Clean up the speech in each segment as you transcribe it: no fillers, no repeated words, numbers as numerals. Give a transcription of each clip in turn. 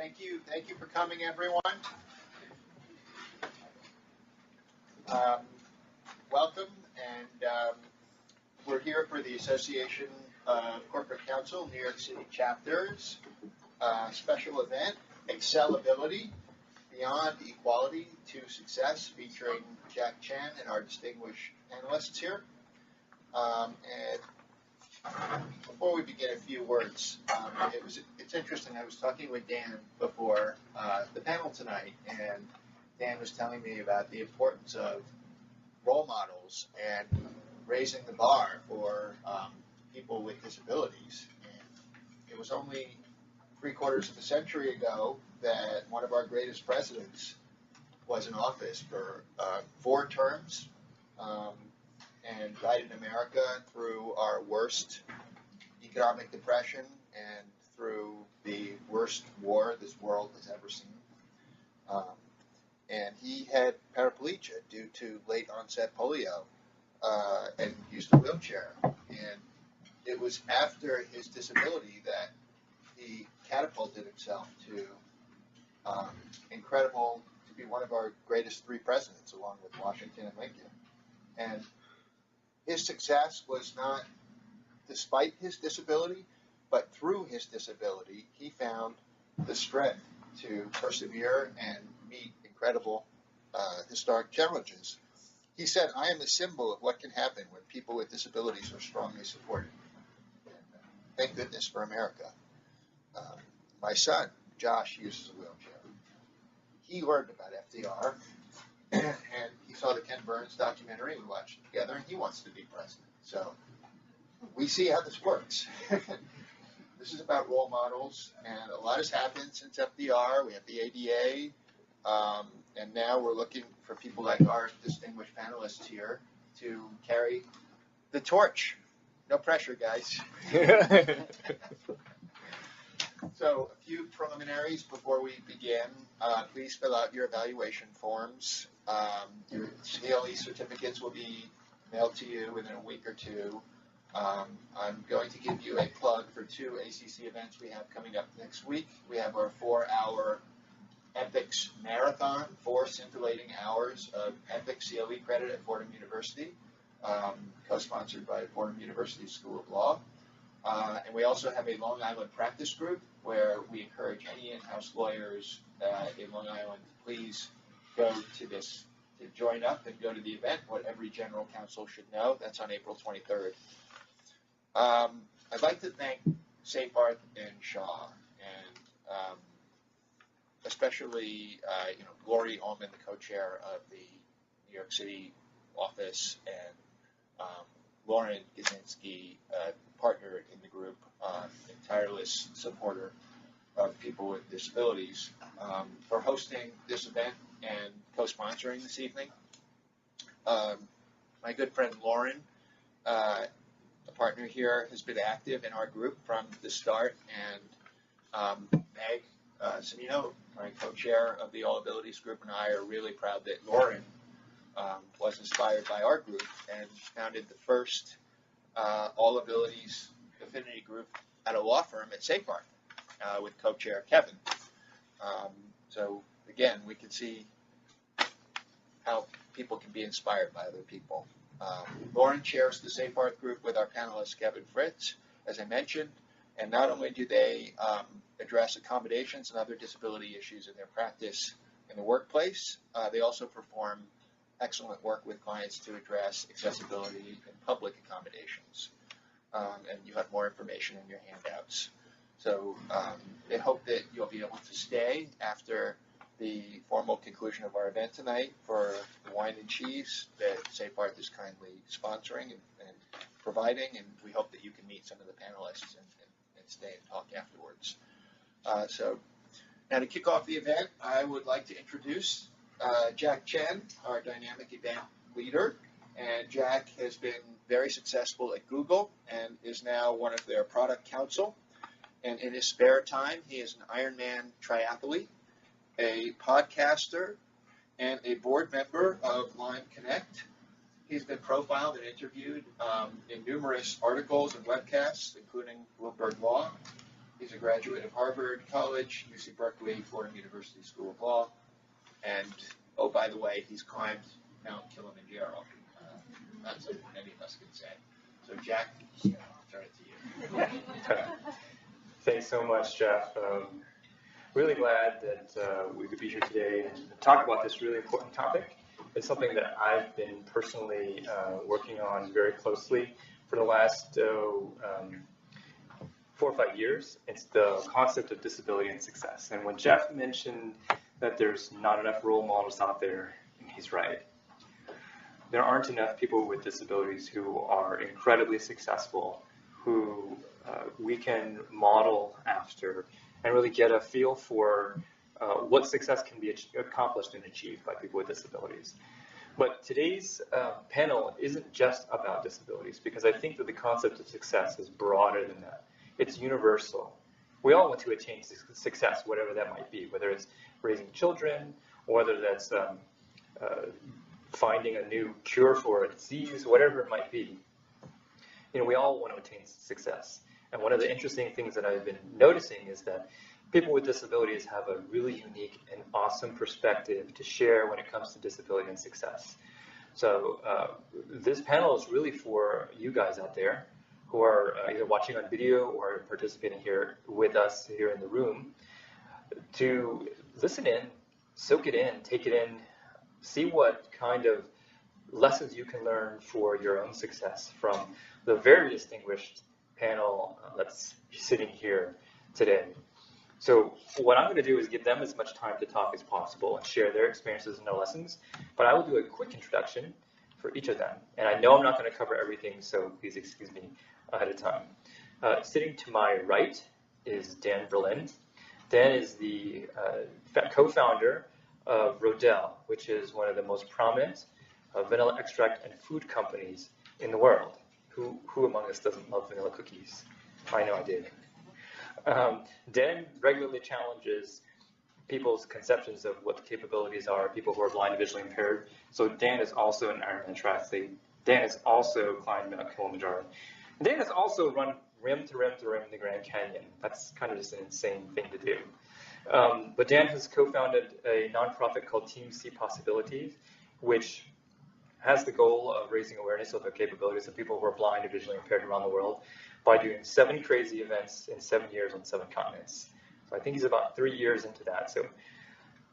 Thank you for coming, everyone. Welcome, and we're here for the Association of Corporate Counsel, New York City chapters, special event, ExcelAbility, Beyond Equality to Success, featuring Jack Chen and our distinguished panelists here. And before we begin, a few words. It's interesting. I was talking with Dan before the panel tonight, and Dan was telling me about the importance of role models and raising the bar for people with disabilities. And it was only 3/4 of a century ago that one of our greatest presidents was in office for 4 terms and guided America through our worst economic depression and through the worst war this world has ever seen. And he had paraplegia due to late onset polio and used a wheelchair. And it was after his disability that he catapulted himself to to be one of our greatest 3 presidents, along with Washington and Lincoln. And his success was not despite his disability, but through his disability, he found the strength to persevere and meet incredible historic challenges. He said, "I am the symbol of what can happen when people with disabilities are strongly supported." And, thank goodness for America. My son, Josh, uses a wheelchair. He learned about FDR, and he saw the Ken Burns documentary. We watched it together, and he wants to be president. So we see how this works. This is about role models, and a lot has happened since FDR. We have the ADA, and now we're looking for people like our distinguished panelists here to carry the torch. No pressure, guys. So a few preliminaries before we begin. Please fill out your evaluation forms. Your CLE certificates will be mailed to you within a week or 2. I'm going to give you a plug for 2 ACC events we have coming up next week. We have our 4-hour Ethics Marathon, 4 scintillating hours of Ethics CLE credit at Fordham University, co-sponsored by Fordham University School of Law. And we also have a Long Island practice group where we encourage any in-house lawyers in Long Island to please go to this, to join up and go to the event, what every general counsel should know. That's on April 23rd. I'd like to thank Seyfarth and Shaw, and especially Lori Ullman, the co-chair of the New York City office, and Lauren Gizinski, partner in the group, and tireless supporter of people with disabilities, for hosting this event and co-sponsoring this evening. My good friend Lauren, a partner here, has been active in our group from the start, and Meg Sanino, my co-chair of the All Abilities group, and I are really proud that Lauren was inspired by our group and founded the first All Abilities affinity group at a law firm at Seyfarth with co-chair Kevin. So again, we can see how people can be inspired by other people. Lauren chairs the Seyfarth group with our panelist Kevin Fritz, as I mentioned, and not only do they address accommodations and other disability issues in their practice in the workplace, they also perform excellent work with clients to address accessibility and public accommodations. And you have more information in your handouts. So I hope that you'll be able to stay after the formal conclusion of our event tonight for the wine and cheese that Seyfarth is kindly sponsoring and providing, and we hope that you can meet some of the panelists and stay and talk afterwards. So now to kick off the event, I would like to introduce Jack Chen, our dynamic event leader. And Jack has been very successful at Google and is now one of their product counsel. And in his spare time, he is an Ironman triathlete, a podcaster, and a board member of Lime Connect. He's been profiled and interviewed in numerous articles and webcasts, including Bloomberg Law. He's a graduate of Harvard College, UC Berkeley, Fordham University School of Law, and, oh, by the way, he's climbed Mount Kilimanjaro. That's what many of us can say. So, Jack, I'll turn it to you. Thanks so much, Jeff. Really glad that we could be here today and talk about this really important topic. It's something that I've been personally working on very closely for the last 4 or 5 years. It's the concept of disability and success. And when Jeff mentioned that there's not enough role models out there, he's right. There aren't enough people with disabilities who are incredibly successful, who we can model after and really get a feel for what success can be accomplished and achieved by people with disabilities. But today's panel isn't just about disabilities, because I think that the concept of success is broader than that. It's universal. We all want to attain success, whatever that might be, whether it's raising children, or whether that's finding a new cure for a disease, whatever it might be. You know, we all want to attain success. And one of the interesting things that I've been noticing is that people with disabilities have a really unique and awesome perspective to share when it comes to disability and success. So this panel is really for you guys out there who are either watching on video or participating here with us here in the room, to listen in, soak it in, take it in, see what kind of lessons you can learn for your own success from the very distinguished panel that's sitting here today. So what I'm going to do is give them as much time to talk as possible and share their experiences and their lessons, but I will do a quick introduction for each of them. And I know I'm not going to cover everything, so please excuse me ahead of time. Sitting to my right is Dan Berlin. Dan is the co-founder of Rodell, which is one of the most prominent vanilla extract and food companies in the world. Who among us doesn't love vanilla cookies? I know I did. Dan regularly challenges people's conceptions of what the capabilities are, people who are blind and visually impaired. So Dan is also an Ironman triathlete. Dan has also climbed Mount Kilimanjaro. And Dan has also run rim to rim to rim in the Grand Canyon. That's kind of just an insane thing to do. But Dan has co-founded a nonprofit called Team See Possibilities, which has the goal of raising awareness of the capabilities of people who are blind and visually impaired around the world by doing 7 crazy events in 7 years on 7 continents. So I think he's about 3 years into that. So,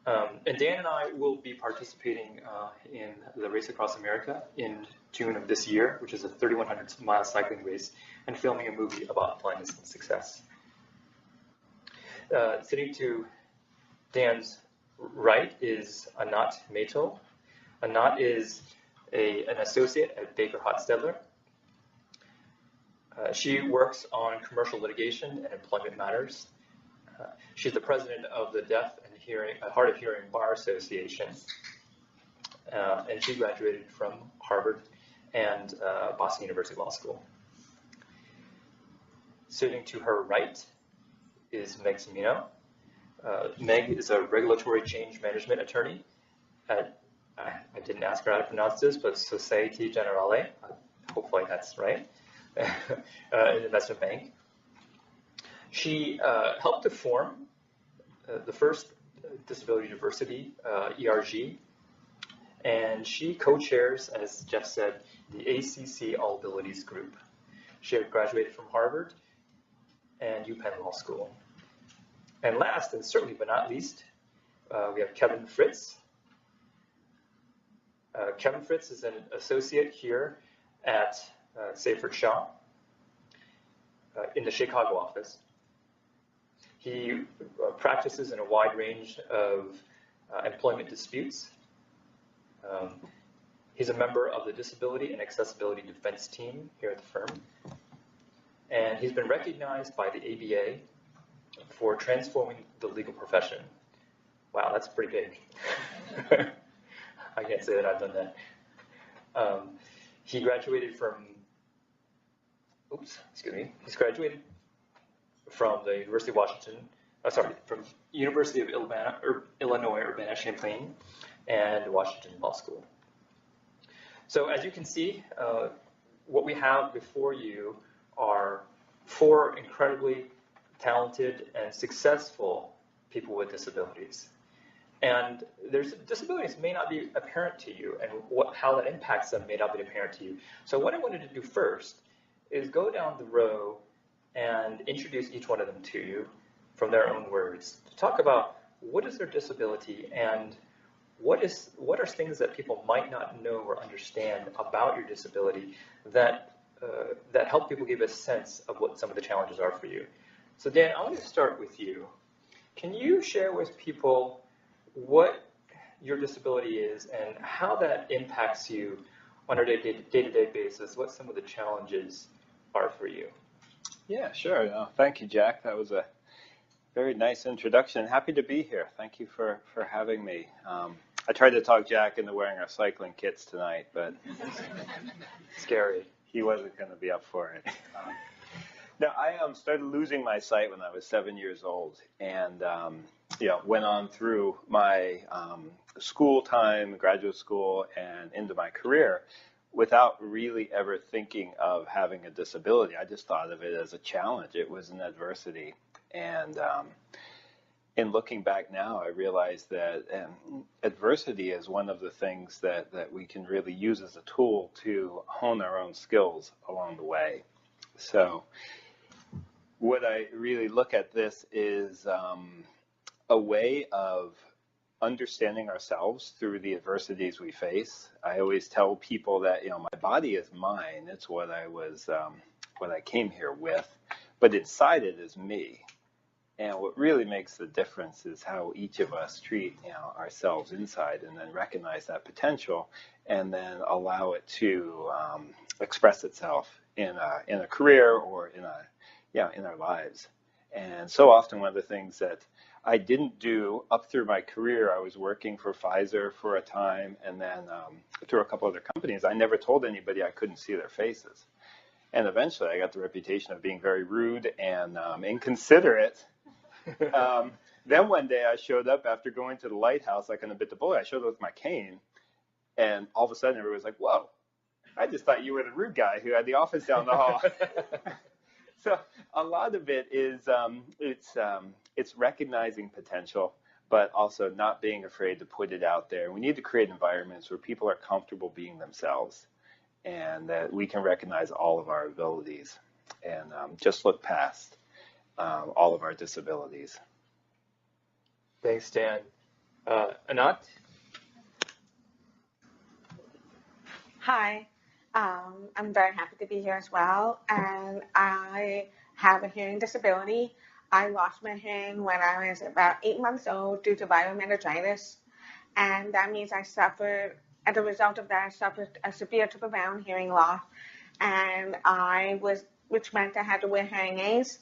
and Dan and I will be participating in the Race Across America in June of this year, which is a 3,100-mile cycling race, and filming a movie about blindness and success. Sitting to Dan's right is Anat Mato. Anat is an associate at Baker Hotstedler. She works on commercial litigation and employment matters. She's the president of the Deaf and Hard of Hearing Bar Association, and she graduated from Harvard and Boston University Law School. Sitting to her right is Meg Semino. Meg is a regulatory change management attorney at, I didn't ask her how to pronounce this, but Societe Generale, hopefully that's right, an investment bank. She helped to form the first Disability Diversity, ERG, and she co-chairs, as Jeff said, the ACC-Abilities group. She had graduated from Harvard and UPenn Law School. And last, and certainly but not least, we have Kevin Fritz. Kevin Fritz is an associate here at Sayford Shaw in the Chicago office. He practices in a wide range of employment disputes. He's a member of the Disability and Accessibility Defense Team here at the firm. And he's been recognized by the ABA for transforming the legal profession. Wow, that's pretty big. I can't say that I've done that. He graduated from, he's graduated from the University of Washington, from University of Illinois Urbana-Champaign and Washington Law School. So as you can see, what we have before you are 4 incredibly talented, and successful people with disabilities. And there's disabilities may not be apparent to you, and how that impacts them may not be apparent to you. So what I wanted to do first is go down the row and introduce each one of them to you from their own words to talk about what is their disability and what are things that people might not know or understand about your disability that help people give a sense of what some of the challenges are for you. So Dan, I want to start with you. Can you share with people what your disability is and how that impacts you on a day-to-day basis, what some of the challenges are for you? Yeah, sure. Thank you, Jack. That was a very nice introduction. Happy to be here. Thank you for having me. I tried to talk Jack into wearing our cycling kits tonight, but scary. He wasn't going to be up for it. Now, I started losing my sight when I was 7 years old, and went on through my school time, graduate school, and into my career without really ever thinking of having a disability. I just thought of it as a challenge. It was an adversity. And in looking back now, I realize that adversity is one of the things that we can really use as a tool to hone our own skills along the way. So what I really look at this is a way of understanding ourselves through the adversities we face. I always tell people that, my body is mine. It's what I came here with, but inside it is me. And what really makes the difference is how each of us treat, ourselves inside, and then recognize that potential, and then allow it to express itself in a career or in our lives. And so often, one of the things that I didn't do up through my career, I was working for Pfizer for a time, and then through a couple other companies, I never told anybody I couldn't see their faces. And eventually, I got the reputation of being very rude and inconsiderate. Then one day I showed up after going to the lighthouse like on a bit of bullet. I showed up with my cane, and all of a sudden everybody was like, "Whoa, I just thought you were the rude guy who had the office down the hall." So a lot of it is it's recognizing potential, but also not being afraid to put it out there. We need to create environments where people are comfortable being themselves, and that we can recognize all of our abilities and just look past all of our disabilities. Thanks, Dan. Anat? Hi, I'm very happy to be here as well, and I have a hearing disability. I lost my hearing when I was about 8 months old due to viral meningitis, and that means as a result of that, I suffered a severe to profound hearing loss, and which meant I had to wear hearing aids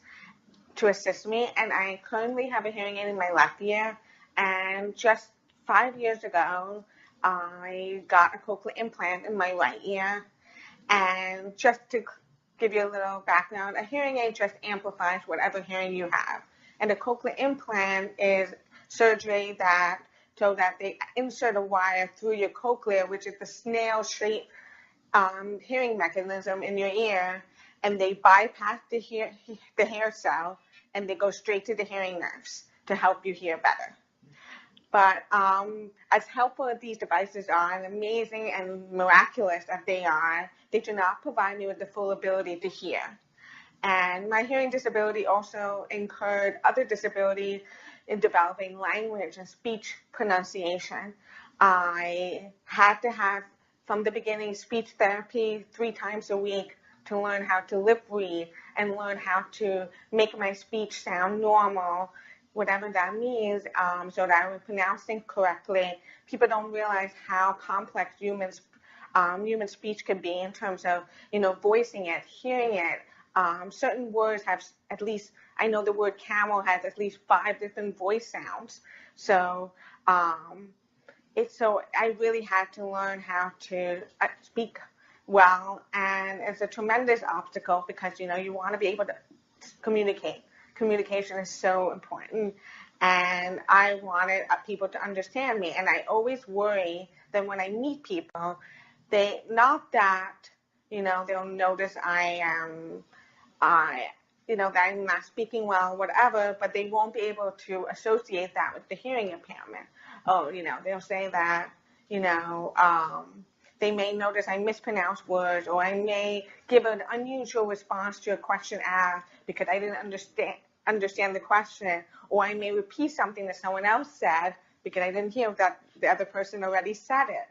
to assist me, and I currently have a hearing aid in my left ear, and just 5 years ago, I got a cochlear implant in my right ear. And just to give you a little background, a hearing aid just amplifies whatever hearing you have. And a cochlear implant is surgery so that they insert a wire through your cochlea, which is the snail-shaped hearing mechanism in your ear, and they bypass the hair cell, and they go straight to the hearing nerves to help you hear better. But as helpful as these devices are, and amazing and miraculous as they are, they do not provide me with the full ability to hear. And my hearing disability also incurred other disabilities in developing language and speech pronunciation. I had to have, from the beginning, speech therapy 3 times a week to learn how to lip read and learn how to make my speech sound normal, whatever that means, so that I would pronounce things correctly. People don't realize how complex human speech can be in terms of, voicing it, hearing it. Certain words have at least, I know the word camel has at least 5 different voice sounds. So I really had to learn how to speak well, and it's a tremendous obstacle because, you want to be able to communicate. Communication is so important, and I wanted people to understand me. And I always worry that when I meet people, they'll notice I that I'm not speaking well, whatever, but they won't be able to associate that with the hearing impairment. Oh, they'll say that, they may notice I mispronounce words, or I may give an unusual response to a question asked because I didn't understand the question, or I may repeat something that someone else said because I didn't hear that the other person already said it.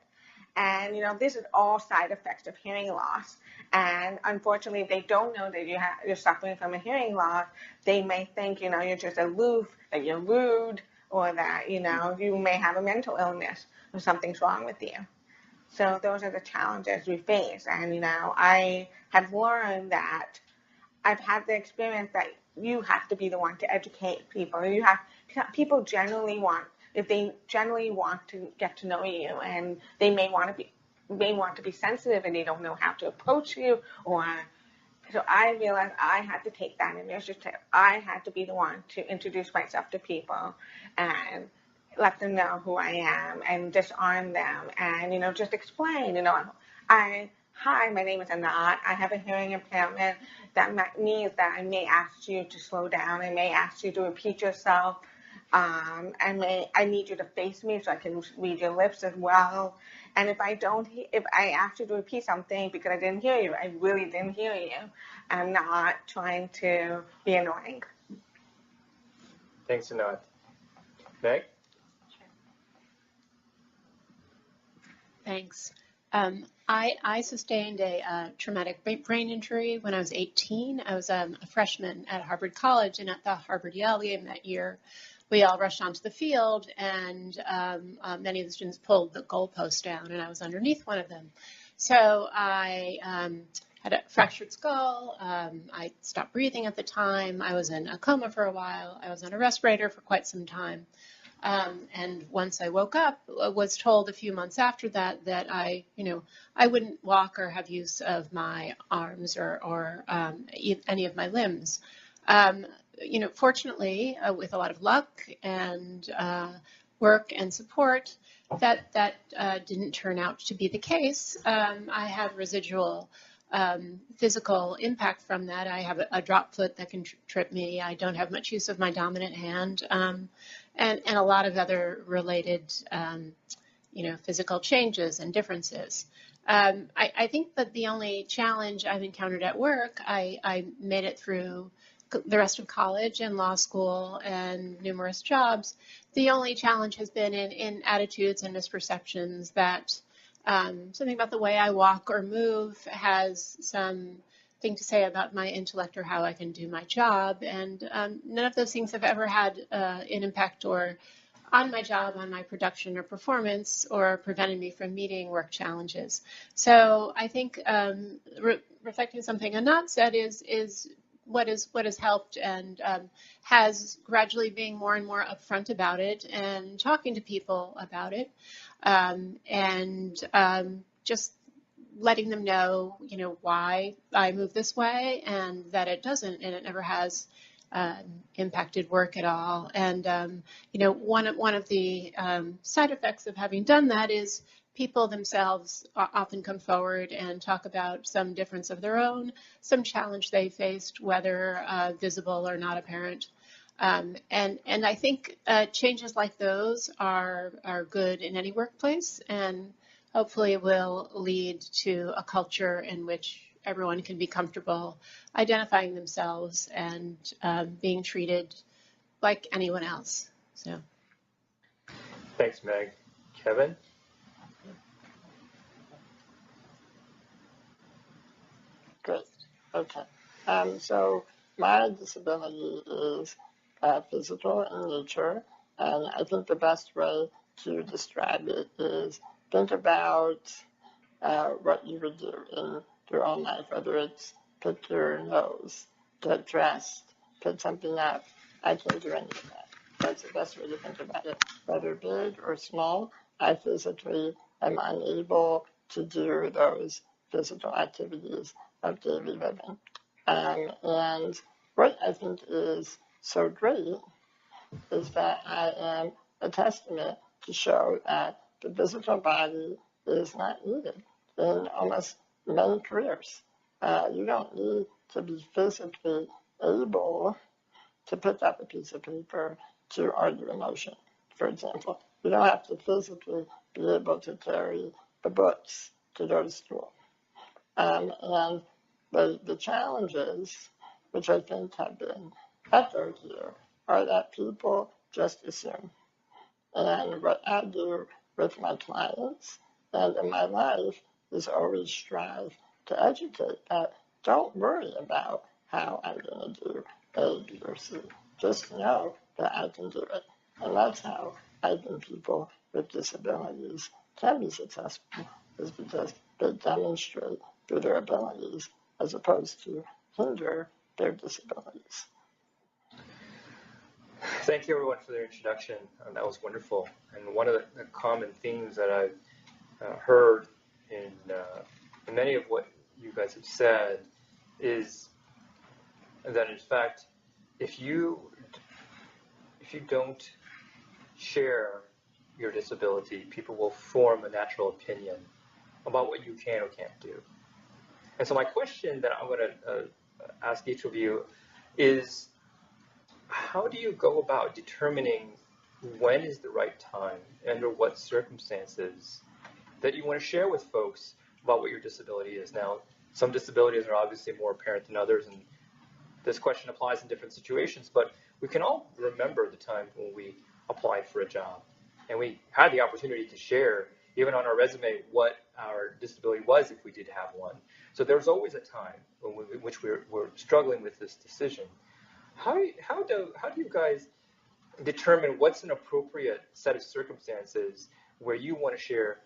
And, this is all side effects of hearing loss. And unfortunately, if they don't know that you're suffering from a hearing loss, they may think, you're just aloof, that you're rude, or that, you may have a mental illness or something's wrong with you. So those are the challenges we face. And, I have learned that I've had the experience that you have to be the one to educate people. People generally want, if they generally want to get to know you, and they may want to be sensitive and they don't know how to approach you, so I realized I had to take that initiative. I had to be the one to introduce myself to people and let them know who I am and disarm them and, just explain, hi, my name is Anat. I have a hearing impairment. That means that I may ask you to slow down. I may ask you to repeat yourself. I need you to face me so I can read your lips as well. And if I ask you to repeat something because I didn't hear you, I really didn't hear you. I'm not trying to be annoying. Thanks, Anat. Meg? Thanks. I sustained a traumatic brain injury when I was 18. I was a freshman at Harvard College, and at the Harvard-Yale game that year, we all rushed onto the field, and many of the students pulled the goalpost down, and I was underneath one of them. So I had a fractured skull. I stopped breathing at the time. I was in a coma for a while. I was on a respirator for quite some time. And once I woke up, I was told a few months after that I wouldn't walk or have use of my arms or any of my limbs. Fortunately, with a lot of luck and work and support, that didn't turn out to be the case. I have residual physical impact from that. I have a drop foot that can trip me. I don't have much use of my dominant hand, and a lot of other related, physical changes and differences. I think that the only challenge I've encountered at work, I made it through the rest of college and law school and numerous jobs. The only challenge has been in attitudes and misperceptions that something about the way I walk or move has something to say about my intellect or how I can do my job. And none of those things have ever had an impact or on my job, on my production or performance, or prevented me from meeting work challenges. So I think reflecting something Anat said is what has helped and has gradually being more and more upfront about it and talking to people about it, and just letting them know, why I move this way and that it doesn't, and it never has impacted work at all. And one of the side effects of having done that is people themselves often come forward and talk about some difference of their own, some challenge they faced, whether visible or not apparent. And I think changes like those are good in any workplace, and hopefully will lead to a culture in which everyone can be comfortable identifying themselves and being treated like anyone else. So, Thanks, Meg. Kevin? Great. Okay. So my disability is physical in nature, and I think the best way to describe it is think about what you would do in your own life, whether it's pick your nose, get dressed, pick something up. I can't do any of that. That's the best way to think about it. Whether big or small, I physically am unable to do those physical activities of daily living. And what I think is so great is that I am a testament to show that the physical body is not needed in almost many careers. You don't need to be physically able to pick up a piece of paper to argue a motion, for example. You don't have to physically be able to carry the books to go to school. And the challenges, which I think have been echoed here, are that people just assume. And what I do with my clients and in my life is always strive to educate that don't worry about how I'm going to do A, B, or C. Just know that I can do it. And that's how I think people with disabilities can be successful, is because they demonstrate through their abilities as opposed to hinder their disabilities. Thank you, everyone, for their introduction. That was wonderful. And one of the common themes that I've heard in many of what you guys have said is that, in fact, if you don't share your disability, people will form a natural opinion about what you can or can't do. And so my question that I'm going to ask each of you is, how do you go about determining when is the right time, under what circumstances, that you want to share with folks about what your disability is? Now, some disabilities are obviously more apparent than others, and this question applies in different situations, but we can all remember the time when we applied for a job, and we had the opportunity to share, even on our resume, what our disability was if we did have one. So there's always a time in which we're struggling with this decision. How do you guys determine what's an appropriate set of circumstances where you want to share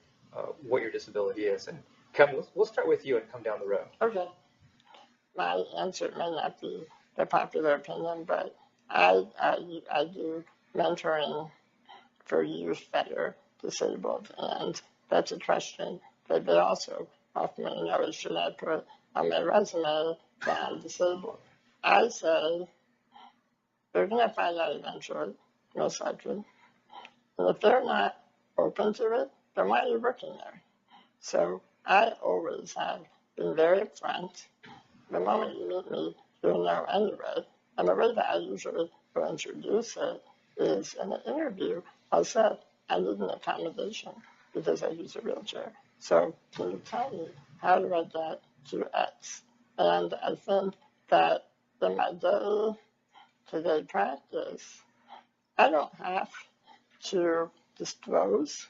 what your disability is? And Kevin, we'll start with you and come down the road. Okay. My answer may not be the popular opinion, but I do mentoring for youth that are disabled, and that's a question that they also often want to know is, should I put on my resume that I'm disabled? I say, they're going to find out eventually, most likely. And if they're not open to it, then why are you working there? So I always have been very upfront. The moment you meet me, you'll know anyway. And the way that I usually will introduce it is in an interview, I'll say, I need an accommodation because I use a wheelchair. So can you tell me, how do I get to X? And I think that in my day-to-day practice, I don't have to disclose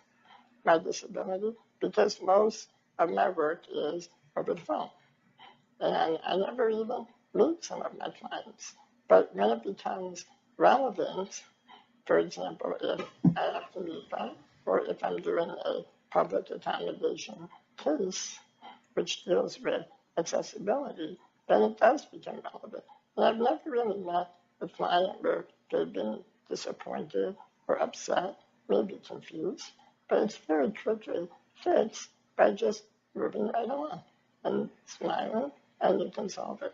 my disability because most of my work is over the phone. And I never even meet some of my clients. But when it becomes relevant, for example, if I have to meet them, or if I'm doing a public accommodation case, which deals with accessibility, then it does become relevant. And I've never really met a client where they've been disappointed or upset, maybe confused, but it's very quickly fixed by just moving right along and smiling, and you can solve it.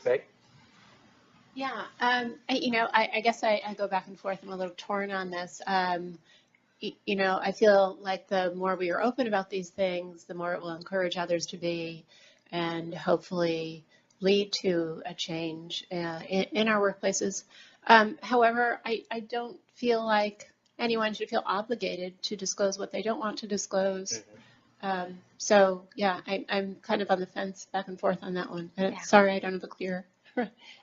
Meg? Yeah, I guess I go back and forth. I'm a little torn on this. I feel like the more we are open about these things, the more it will encourage others to be, and hopefully lead to a change in our workplaces. However, I don't feel like anyone should feel obligated to disclose what they don't want to disclose. So yeah, I'm kind of on the fence back and forth on that one. Sorry, I don't have a clear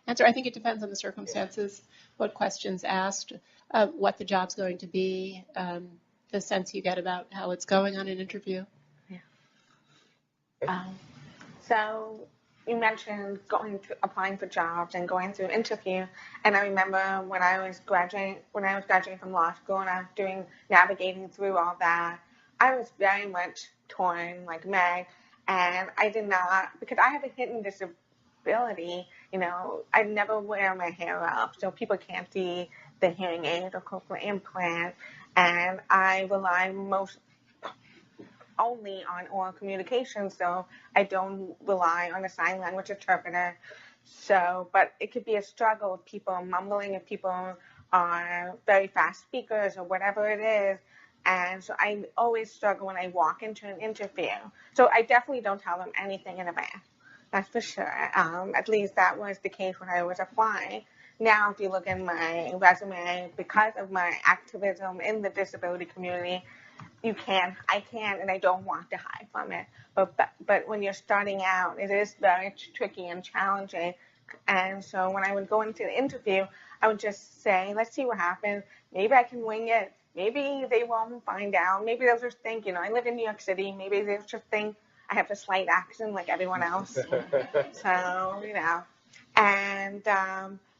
answer. I think it depends on the circumstances, what questions asked, what the job's going to be, the sense you get about how it's going on an interview. So you mentioned applying for jobs and going through an interview, and I remember when I was graduating from law school and I was navigating through all that, I was very much torn, like Meg, and I did not, because I have a hidden disability, I never wear my hair up, so people can't see the hearing aid or cochlear implant, and I rely only on oral communication, so I don't rely on a sign language interpreter. So, but it could be a struggle if people are mumbling, if people are very fast speakers or whatever it is, And so I always struggle when I walk into an interview. So I definitely don't tell them anything in advance. That's for sure. At least that was the case when I was applying. Now, if you look at my resume, because of my activism in the disability community, I can, and I don't want to hide from it. But when you're starting out, it is very tricky and challenging. And so when I would go into the interview, I would just say, let's see what happens. Maybe I can wing it. Maybe they won't find out. Maybe they'll just think, I live in New York City. Maybe they'll just think I have a slight accent like everyone else. So, and,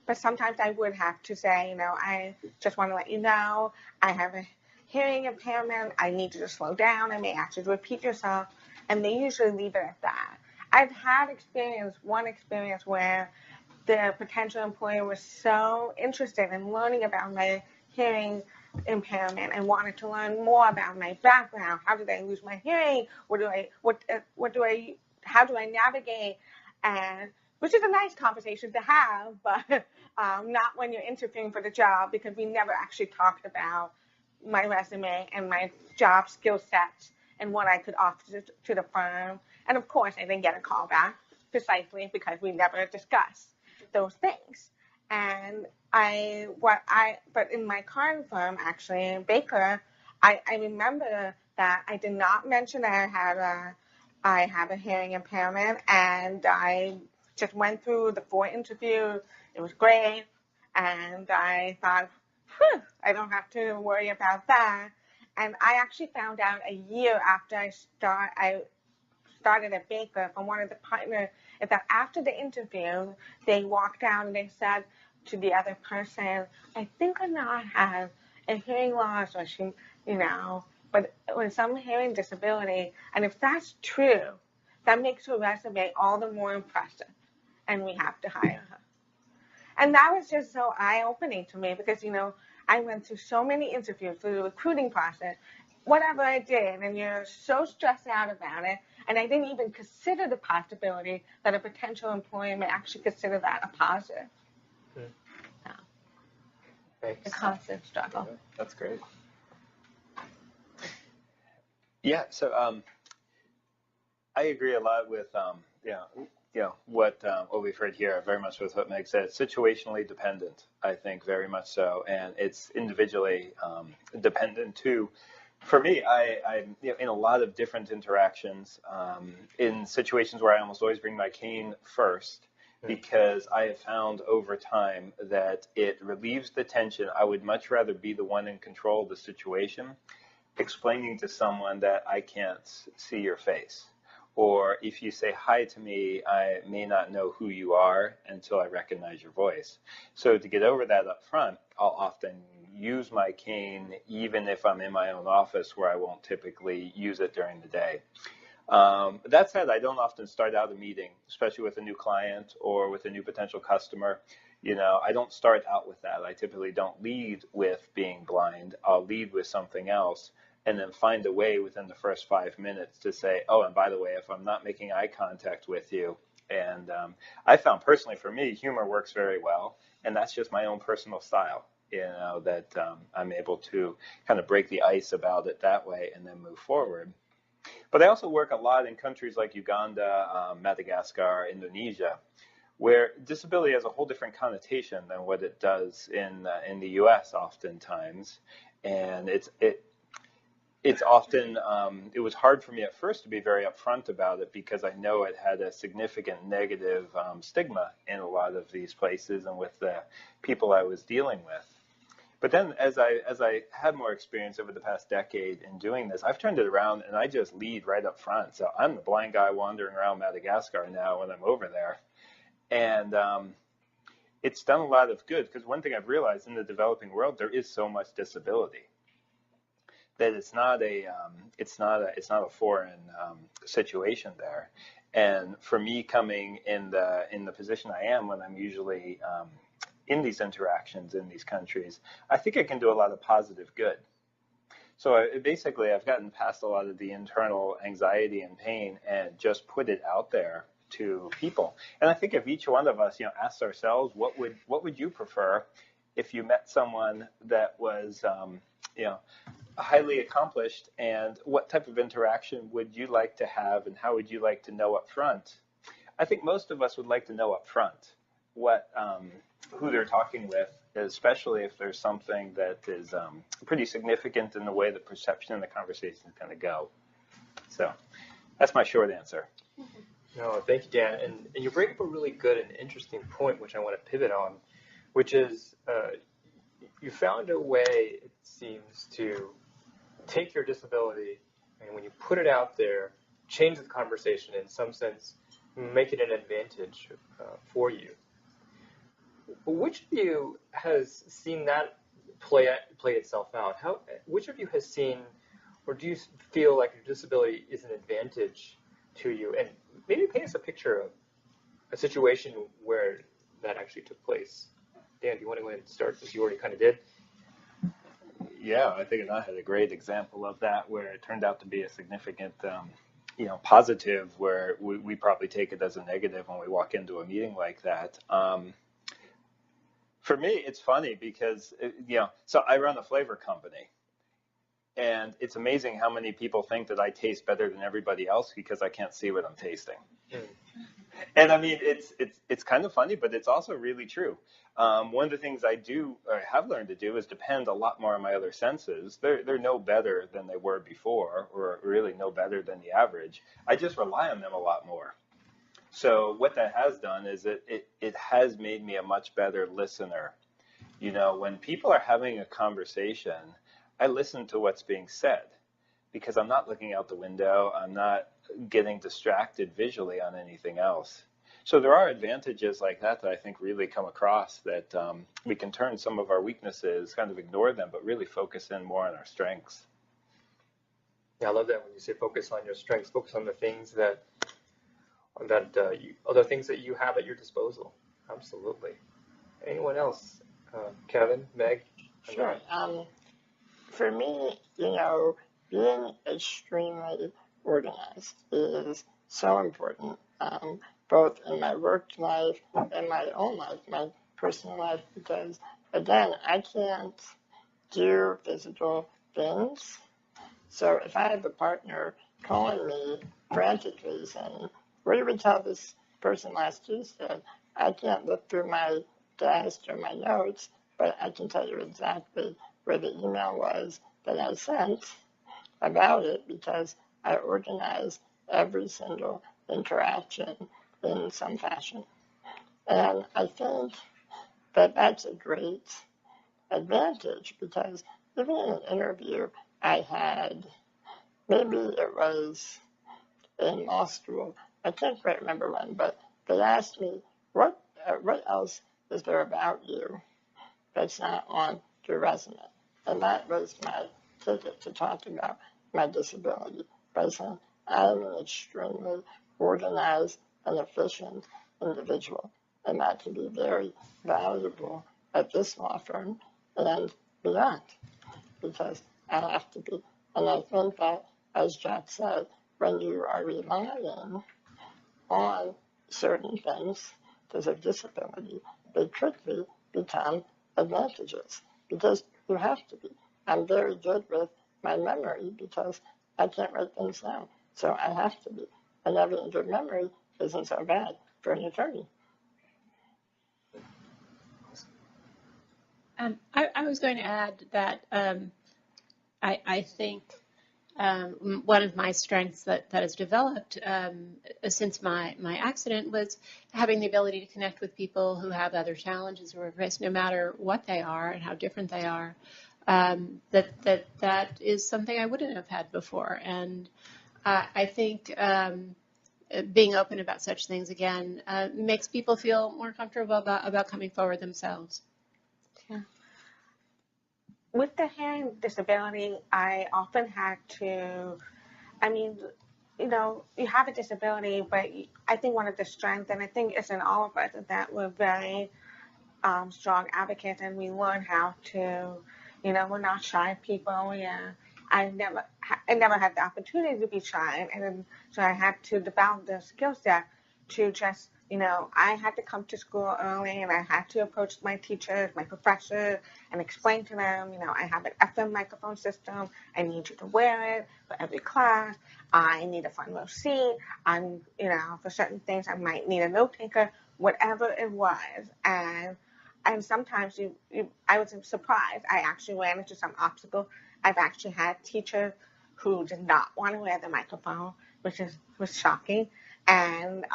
but sometimes I would have to say, I just want to let you know, I have a hearing impairment. I need you to slow down. I may ask you to repeat yourself. And they usually leave it at that. I've had one experience where the potential employer was so interested in learning about my hearing impairment and wanted to learn more about my background. How did I lose my hearing? How do I navigate? And which is a nice conversation to have, but not when you're interviewing for the job, because we never actually talked about my resume and my job skill sets and what I could offer to the firm. And of course, I didn't get a call back precisely because we never discussed those things. And but in my current firm, actually, Baker, I remember that I did not mention that I have a hearing impairment, and I just went through the 4 interviews. It was great, and I thought, I don't have to worry about that. And I actually found out a year after I started at Baker from one of the partners is that after the interview, they walked out and they said to the other person, I think Anat has a hearing loss, or she, but with some hearing disability. And if that's true, that makes her resume all the more impressive, and we have to hire her. And that was just so eye-opening to me because, I went through so many interviews through the recruiting process, whatever I did, and you're so stressed out about it. And I didn't even consider the possibility that a potential employer may actually consider that a positive. Thanks. A constant struggle. That's great. Yeah, so I agree a lot with what we've heard here, very much with what Meg said. Situationally dependent, I think, very much so, and it's individually dependent too. For me, I'm in a lot of different interactions, in situations where I almost always bring my cane first, because I have found over time that it relieves the tension. I would much rather be the one in control of the situation, explaining to someone that I can't see your face. Or if you say hi to me, I may not know who you are until I recognize your voice. So to get over that up front, I'll often use my cane even if I'm in my own office where I won't typically use it during the day. That said, I don't often start out a meeting, especially with a new client or with a new potential customer. I don't start out with that. I typically don't lead with being blind. I'll lead with something else, and then find a way within the first 5 minutes to say, oh, and by the way, if I'm not making eye contact with you, and I found personally for me, humor works very well, and that's just my own personal style, that I'm able to kind of break the ice about it that way and then move forward. But I also work a lot in countries like Uganda, Madagascar, Indonesia, where disability has a whole different connotation than what it does in the U.S. oftentimes, and it's often, it was hard for me at first to be very upfront about it because I know it had a significant negative stigma in a lot of these places and with the people I was dealing with. But then as I had more experience over the past decade in doing this, I've turned it around and I just lead right up front. So I'm the blind guy wandering around Madagascar now when I'm over there. And it's done a lot of good because one thing I've realized in the developing world, there is so much disability that it's not a foreign situation there. And for me, coming in the position I am when I'm usually in these interactions in these countries, I think I can do a lot of positive good. So basically, I've gotten past a lot of the internal anxiety and pain and just put it out there to people. And I think if each one of us, asks ourselves, what would you prefer if you met someone that was, highly accomplished, and what type of interaction would you like to have, and how would you like to know up front? I think most of us would like to know up front what who they're talking with, especially if there's something that is pretty significant in the way the perception and the conversation is going to go. So that's my short answer. No, thank you, Dan. And you bring up a really good and interesting point, which I want to pivot on, which is you found a way, it seems, to take your disability and when you put it out there, change the conversation in some sense, make it an advantage for you. Which of you has seen that play itself out? Which of you has seen, or do you feel like your disability is an advantage to you? And maybe paint us a picture of a situation where that actually took place. Dan, do you want to go ahead and start, since you already kind of did? Yeah, I think I had a great example of that where it turned out to be a significant, positive, where we probably take it as a negative when we walk into a meeting like that. For me, it's funny because, so I run a flavor company. And it's amazing how many people think that I taste better than everybody else because I can't see what I'm tasting. And I mean, it's kind of funny, but it's also really true. One of the things I do, or have learned to do, is depend a lot more on my other senses. They're no better than they were before, or really no better than the average. I just rely on them a lot more. So what that has done is it has made me a much better listener. When people are having a conversation, I listen to what's being said because I'm not looking out the window. I'm not getting distracted visually on anything else. So there are advantages like that I think really come across, that we can turn some of our weaknesses, kind of ignore them, but really focus in more on our strengths. Yeah, I love that when you say focus on your strengths, focus on the things other things that you have at your disposal. Absolutely. Anyone else? Kevin, Meg? Sure. For me, being extremely organized is so important, both in my work life and my own life, my personal life, because, again, I can't do physical things. So if I have a partner calling me frantically saying, "What did we tell this person last Tuesday?" I can't look through my desk or my notes, but I can tell you exactly where the email was that I sent about it because I organize every single interaction in some fashion. And I think that that's a great advantage because even in an interview I had, maybe it was in law school, I can't quite remember when, but they asked me, what else is there about you that's not on your resume? And that was my ticket to talk about my disability. By saying, I'm an extremely organized and efficient individual, and that can be very valuable at this law firm and beyond, because I have to be. And I think that, as Jack said, when you are relying on certain things because of disability, they quickly become advantages because you have to be. I'm very good with my memory because I can't write things down, so I have to be. And having a good memory isn't so bad for an attorney. I was going to add that I think one of my strengths that has developed since my accident was having the ability to connect with people who have other challenges or risks, no matter what they are and how different they are. That is something I wouldn't have had before, and I think being open about such things again makes people feel more comfortable about coming forward themselves. Yeah. With the hearing disability, I often had to, you have a disability, but I think one of the strengths, and I think it's in all of us, is that we're very strong advocates and we learn how to, we're not shy people. I never had the opportunity to be shy, and so I had to develop the skill set to just I had to come to school early and I had to approach my teachers, my professors, and explain to them, I have an FM microphone system. I need you to wear it for every class. I need a front row seat. For certain things, I might need a note taker, whatever it was. And sometimes I was surprised. I actually ran into some obstacles. I've actually had teachers who did not want to wear the microphone, which was shocking. And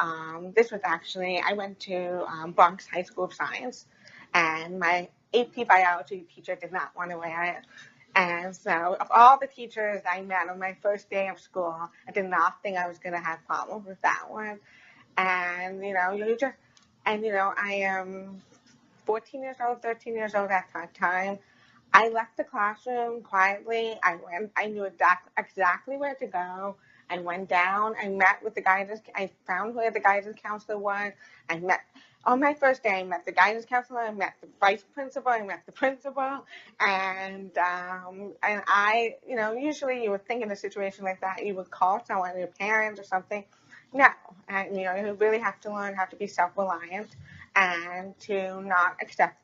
this was actually, I went to Bronx High School of Science, and my AP biology teacher did not want to wear it. And so of all the teachers I met on my first day of school, I did not think I was going to have problems with that one. And, I am 14 years old, 13 years old at that time. I left the classroom quietly. I knew exactly where to go. I went down. I met with the guidance. I found where the guidance counselor was. On my first day, I met the guidance counselor. I met the vice principal. I met the principal. And I, usually you would think in a situation like that, you would call someone, your parents or something. No. And, you really have to learn how to be self-reliant and to not accept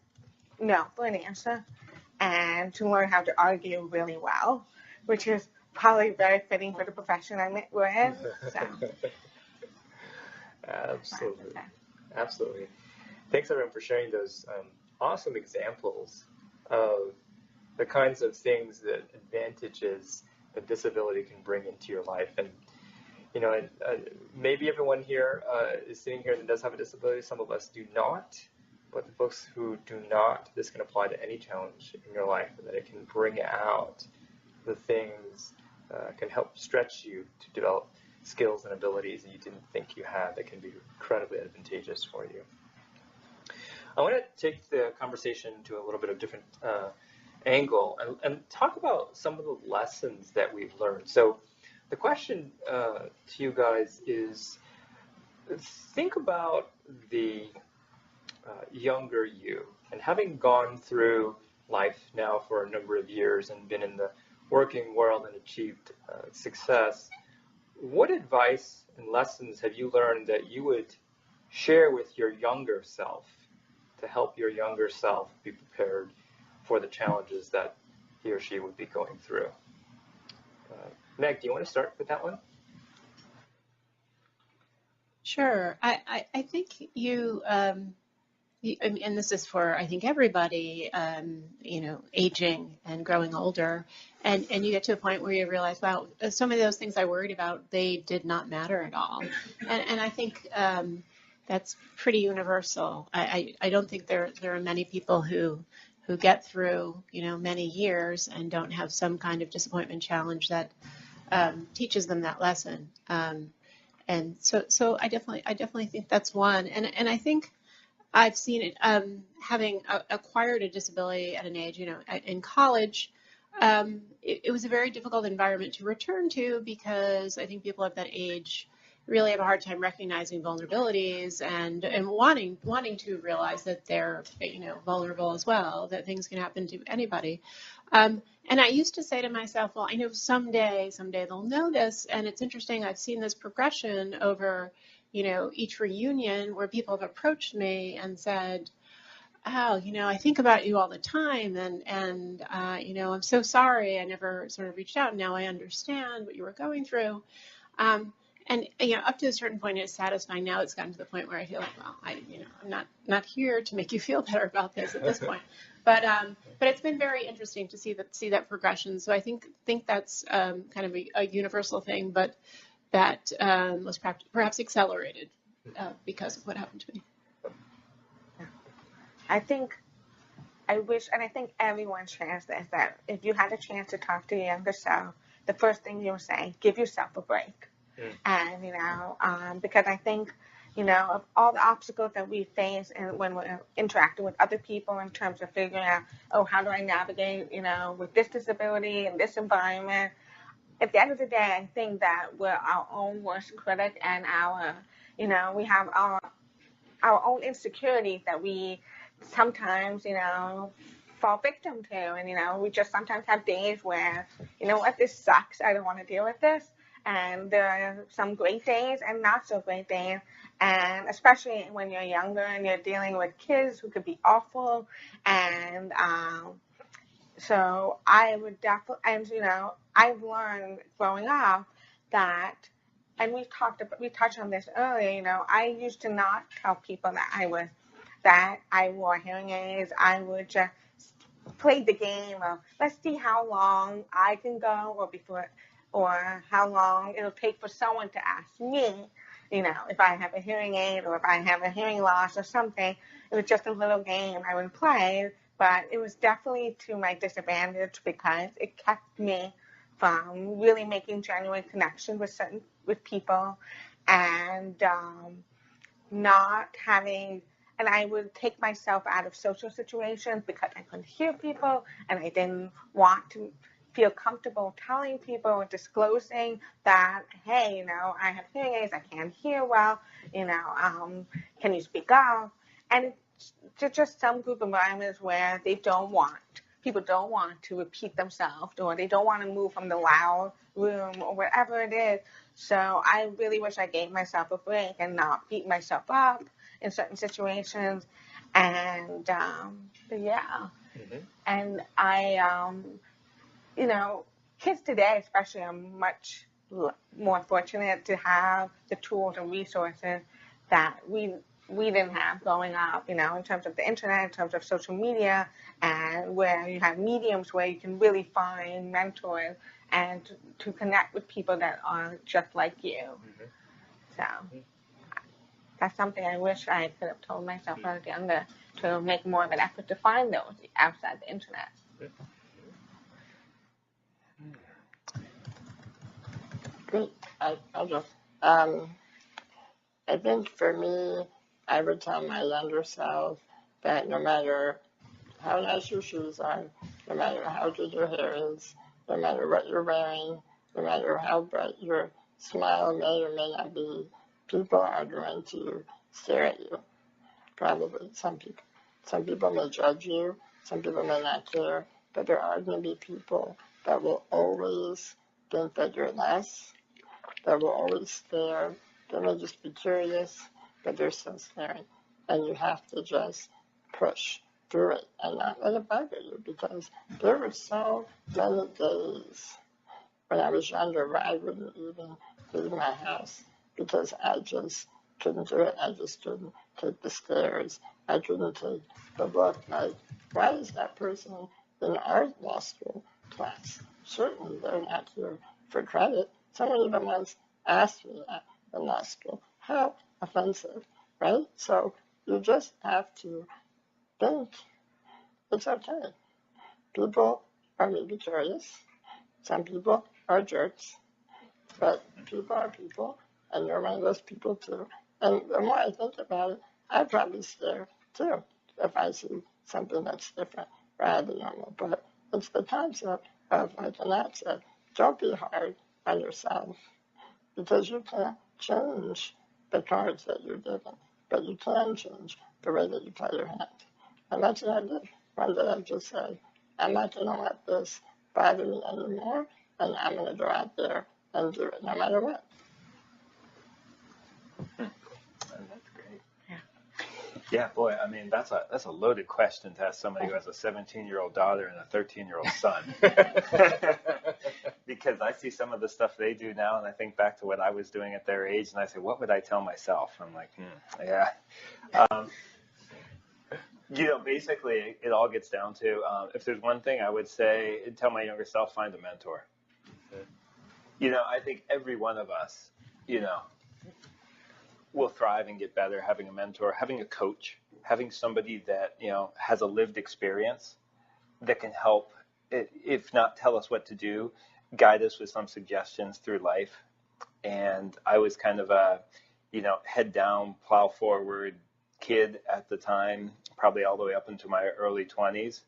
no for an answer, and to learn how to argue really well, which is probably very fitting for the profession I'm in. So. Absolutely. Thanks, everyone, for sharing those awesome examples of the kinds of things that advantages that disability can bring into your life. And maybe everyone here is sitting here that does have a disability. Some of us do not. But the folks who do not, this can apply to any challenge in your life, that it can bring out the things, can help stretch you to develop skills and abilities that you didn't think you had that can be incredibly advantageous for you. I want to take the conversation to a little bit of different angle and talk about some of the lessons that we've learned. So the question to you guys is, think about the younger you, and having gone through life now for a number of years and been in the working world and achieved success, what advice and lessons have you learned that you would share with your younger self to help your younger self be prepared for the challenges that he or she would be going through? Meg, do you want to start with that one? Sure. I think you and this is for, I think, everybody, aging and growing older, and you get to a point where you realize, wow, some of those things I worried about, they did not matter at all. And I think that's pretty universal. I don't think there are many people who get through, many years and don't have some kind of disappointment challenge that teaches them that lesson. And so I definitely think that's one. And I think I've seen it, having acquired a disability at an age, in college, it was a very difficult environment to return to, because I think people at that age really have a hard time recognizing vulnerabilities and wanting to realize that they're, vulnerable as well, that things can happen to anybody. And I used to say to myself, well, I know someday they'll notice. And it's interesting, I've seen this progression over each reunion where people have approached me and said, oh, I think about you all the time, and I'm so sorry I never sort of reached out. Now I understand what you were going through. And up to a certain point, it's satisfying. Now it's gotten to the point where I feel like, well, I'm not here to make you feel better about this at this point. But it's been very interesting to see that progression. So I think that's kind of a universal thing, but that was perhaps accelerated because of what happened to me. I wish, and I think everyone shares this, that if you had a chance to talk to your younger self, the first thing you would say, give yourself a break. And, because I think, of all the obstacles that we face and when we're interacting with other people in terms of figuring out, how do I navigate, with this disability in this environment? At the end of the day, I think that we're our own worst critic, and we have our own insecurities that we sometimes, fall victim to. And, we just sometimes have days where, this sucks. I don't want to deal with this. And there are some great days and not so great days. And especially when you're younger and you're dealing with kids who could be awful. And so I would definitely, and I've learned growing up that, and we touched on this earlier, I used to not tell people that I wore hearing aids. I would just play the game of, let's see how long I can go or how long it'll take for someone to ask me, if I have a hearing aid or if I have a hearing loss or something. It was just a little game I would play, but it was definitely to my disadvantage because it kept me from really making genuine connections with people and not having, and I would take myself out of social situations because I couldn't hear people and I didn't want to feel comfortable telling people or disclosing that, hey, I have hearing aids, I can't hear well, can you speak up? And it's just some group environments where people don't want to repeat themselves or they don't want to move from the loud room or whatever it is. So I really wish I gave myself a break and not beat myself up in certain situations. And, but yeah. Mm-hmm. And I, kids today especially are much more fortunate to have the tools and resources that we didn't have growing up, in terms of the internet, in terms of social media, and where you have mediums where you can really find mentors and to connect with people that are just like you. Mm-hmm. So that's something I wish I could have told myself when I was younger, to make more of an effort to find those outside the internet. Great. I'll just, I think for me, I would tell my younger self that no matter how nice your shoes are, no matter how good your hair is, no matter what you're wearing, no matter how bright your smile may or may not be, people are going to stare at you. Probably some people. Some people may judge you, some people may not care, but there are going to be people that will always think that you're less, that will always stare. They may just be curious, but they're still staring. And you have to just push through it and not let it bother you, because there were so many days when I was younger where I wouldn't even leave my house because I just couldn't do it. I just couldn't take the stairs. I couldn't take the look like, why is that person in our law school class? Certainly they're not here for credit. Someone even once asked me that in law school. How offensive, right? So you just have to think it's okay. People are maybe curious. Some people are jerks. But people are people, and you're one of those people too. And the more I think about it, I'd probably stare too if I see something that's different rather than normal. But it's the concept of, like Annette said, don't be hard on yourself, because you can't change the cards that you're given, but you can change the way that you play your hand. And that's what I did. One day I just said, I'm not going to let this bother me anymore, and I'm going to go out there and do it no matter what. That's great. Yeah, boy, I mean, that's a loaded question to ask somebody who has a 17-year-old daughter and a 13-year-old son. Because I see some of the stuff they do now, and I think back to what I was doing at their age, and I say, what would I tell myself? I'm like, yeah. Basically, it all gets down to, if there's one thing I would say, tell my younger self, find a mentor. I think every one of us, will thrive and get better having a mentor, having a coach, having somebody that, has a lived experience that can help, if not tell us what to do, guide us with some suggestions through life. And I was kind of a, head down, plow forward kid at the time, probably all the way up into my early 20s,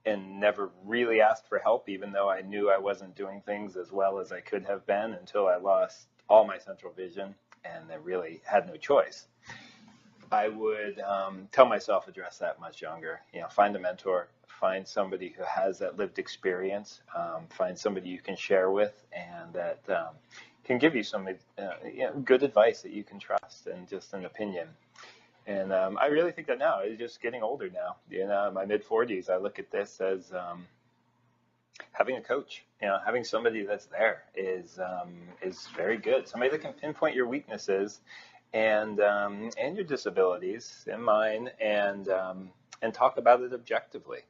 and never really asked for help, even though I knew I wasn't doing things as well as I could have been, until I lost all my central vision and I really had no choice. I would tell myself address that much younger. You know, find a mentor, find somebody who has that lived experience, find somebody you can share with, and that can give you some good advice that you can trust and just an opinion. And I really think that now, it's just getting older now. In my mid 40s, I look at this as having a coach. You know, having somebody that's there is very good. Somebody that can pinpoint your weaknesses and your disabilities and mine, and talk about it objectively.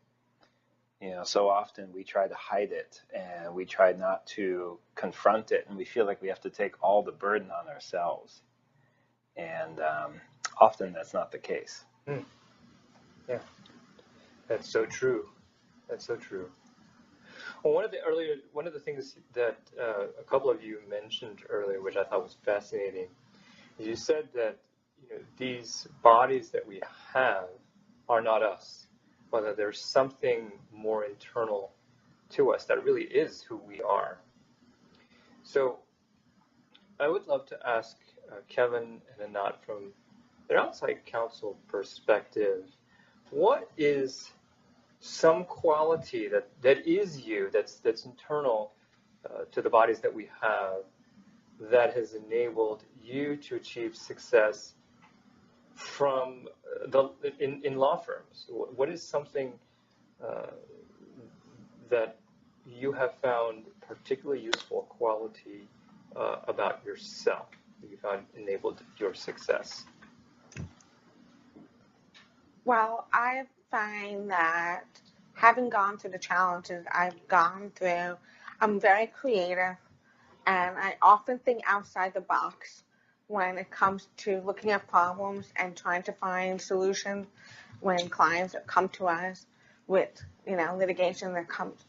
You know, so often we try to hide it and we try not to confront it, and we feel like we have to take all the burden on ourselves. And often that's not the case. Yeah, that's so true. That's so true. Well, one of the things that a couple of you mentioned earlier, which I thought was fascinating, is you said that these bodies that we have are not us, but that there's something more internal to us that really is who we are. So I would love to ask Kevin and Anat, from an outside counsel perspective, what is some quality that is you, that's internal to the bodies that we have, that has enabled you to achieve success from in law firms? What is something that you have found particularly useful quality about yourself that you found enabled your success? Well, I find that having gone through the challenges I've gone through, I'm very creative, and I often think outside the box when it comes to looking at problems and trying to find solutions when clients come to us with, litigation that comes,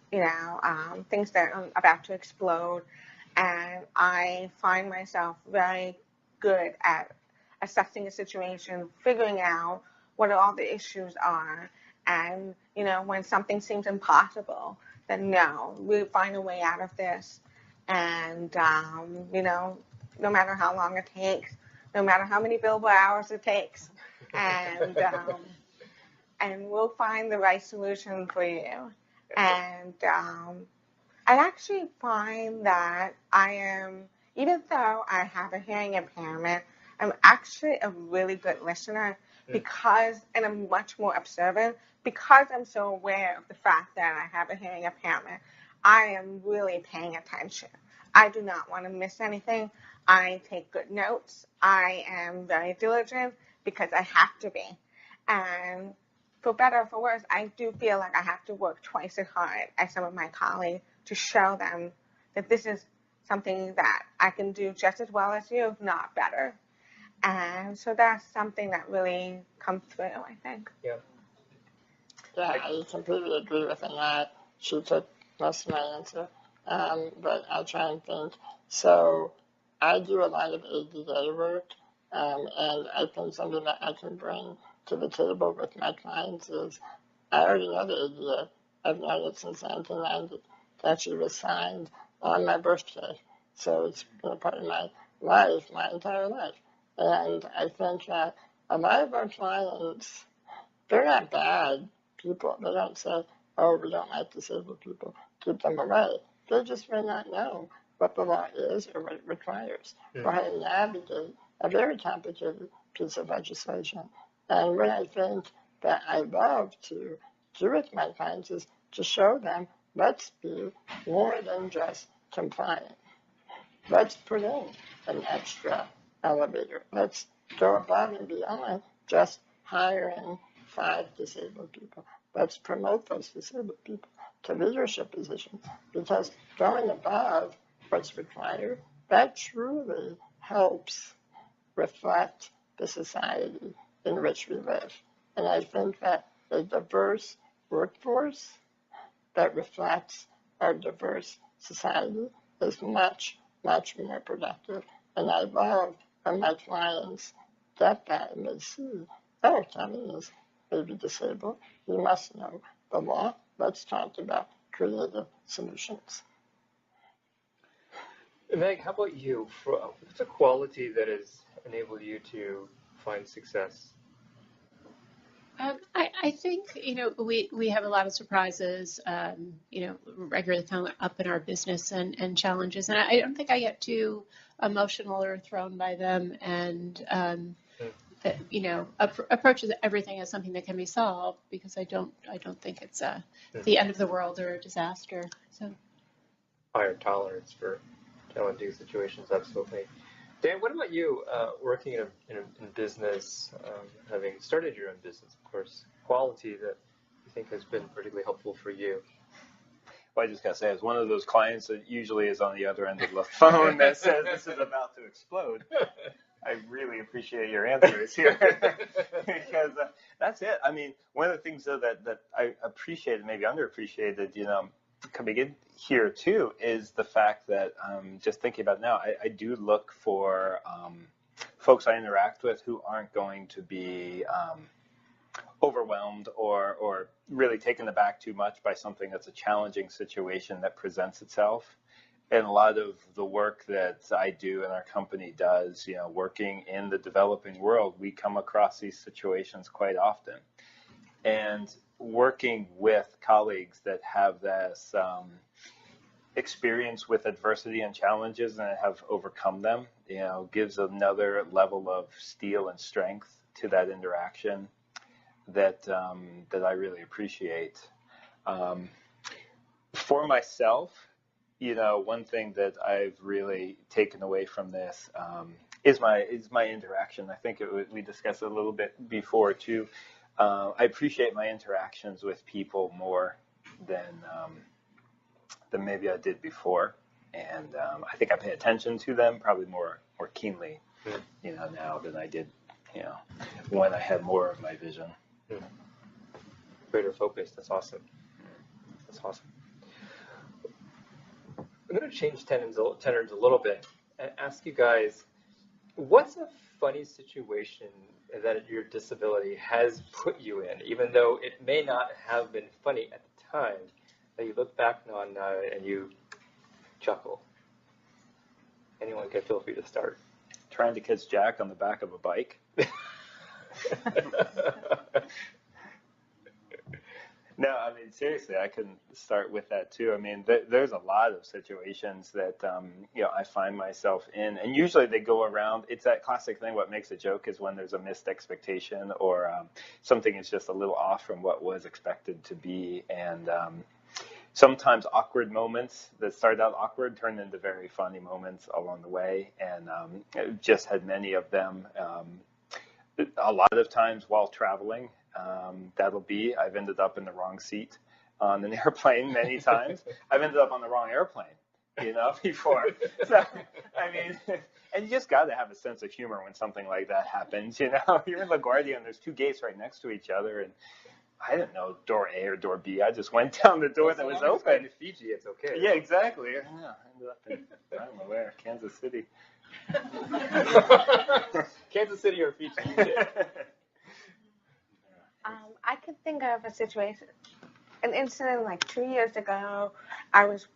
things that are about to explode. And I find myself very good at assessing a situation, figuring out what all the issues are. And, when something seems impossible, then no, we find a way out of this. And, no matter how long it takes, no matter how many billable hours it takes, and we'll find the right solution for you. And I actually find that even though I have a hearing impairment, I'm actually a really good listener and I'm much more observant because I'm so aware of the fact that I have a hearing impairment. I am really paying attention. I do not want to miss anything. I take good notes. I am very diligent because I have to be. And for better or for worse, I do feel like I have to work twice as hard as some of my colleagues to show them that this is something that I can do just as well as you, if not better. And so that's something that really comes through, I think. Yeah. Yeah, I completely agree with that. She took most of my answer, but I'll try and think. So I do a lot of ADA work, and I think something that I can bring to the table with my clients is I already know the ADA. I've known it since 1990. It actually was signed on my birthday, so it's been a part of my life, my entire life. And I think that a lot of our clients, they're not bad people. They don't say, oh, we don't like disabled people, keep them away. They just may not know what the law is or what it requires, or how to navigate a very complicated piece of legislation. And what I think that I love to do with my clients is to show them, let's be more than just compliant. Let's put in an extra elevator. Let's go above and beyond just hiring 5 disabled people. Let's promote those disabled people to leadership positions, because going above what's required, that truly helps reflect the society in which we live. And I think that a diverse workforce that reflects our diverse society is much, much more productive. And I love when my clients get that and they see, oh, Kevin is maybe disabled. You must know the law. Let's talk about creative solutions. Meg, how about you? What's a quality that has enabled you to find success I think, we have a lot of surprises, regularly come up in our business and challenges. And I don't think I get too emotional or thrown by them and, approaches everything as something that can be solved because I don't think it's the end of the world or a disaster. So Higher tolerance for challenging situations, absolutely. Dan, what about you, working in business, having started your own business, of course, quality that you think has been particularly helpful for you? Well, I just got to say, as one of those clients that usually is on the other end of the phone that says this is about to explode, I really appreciate your answers here because that's it. I mean, one of the things though that I appreciated, maybe underappreciated, coming in here too, is the fact that just thinking about it now, I do look for folks I interact with who aren't going to be overwhelmed or really taken aback too much by something that's a challenging situation that presents itself. And a lot of the work that I do and our company does, working in the developing world, we come across these situations quite often. And working with colleagues that have this experience with adversity and challenges and have overcome them, gives another level of steel and strength to that interaction that I really appreciate. For myself, one thing that I've really taken away from this is my interaction. I think we discussed it a little bit before too. I appreciate my interactions with people more than maybe I did before, and I think I pay attention to them probably more keenly, now than I did, when I had more of my vision. Greater focus. That's awesome. That's awesome. I'm going to change tenors a little bit and ask you guys, what's a funny situation that your disability has put you in, even though it may not have been funny at the time, that you look back on and you chuckle? Anyone can feel free to start. Trying to catch Jack on the back of a bike. No, I mean, seriously, I can start with that too. I mean, there's a lot of situations that, I find myself in, and usually they go around. It's that classic thing. What makes a joke is when there's a missed expectation or something is just a little off from what was expected to be. And sometimes awkward moments that started out awkward turn into very funny moments along the way. And I've just had many of them. A lot of times while traveling, I've ended up in the wrong seat on an airplane many times. I've ended up on the wrong airplane, before. So, I mean, and you just got to have a sense of humor when something like that happens, You're in LaGuardia and there's two gates right next to each other, and I didn't know door A or door B. I just went down the door that was open. To Fiji, it's okay. Yeah, exactly. Yeah, I ended up in, I don't know where, Kansas City. Kansas City or Fiji? I could think of a situation, an incident like 2 years ago. I was,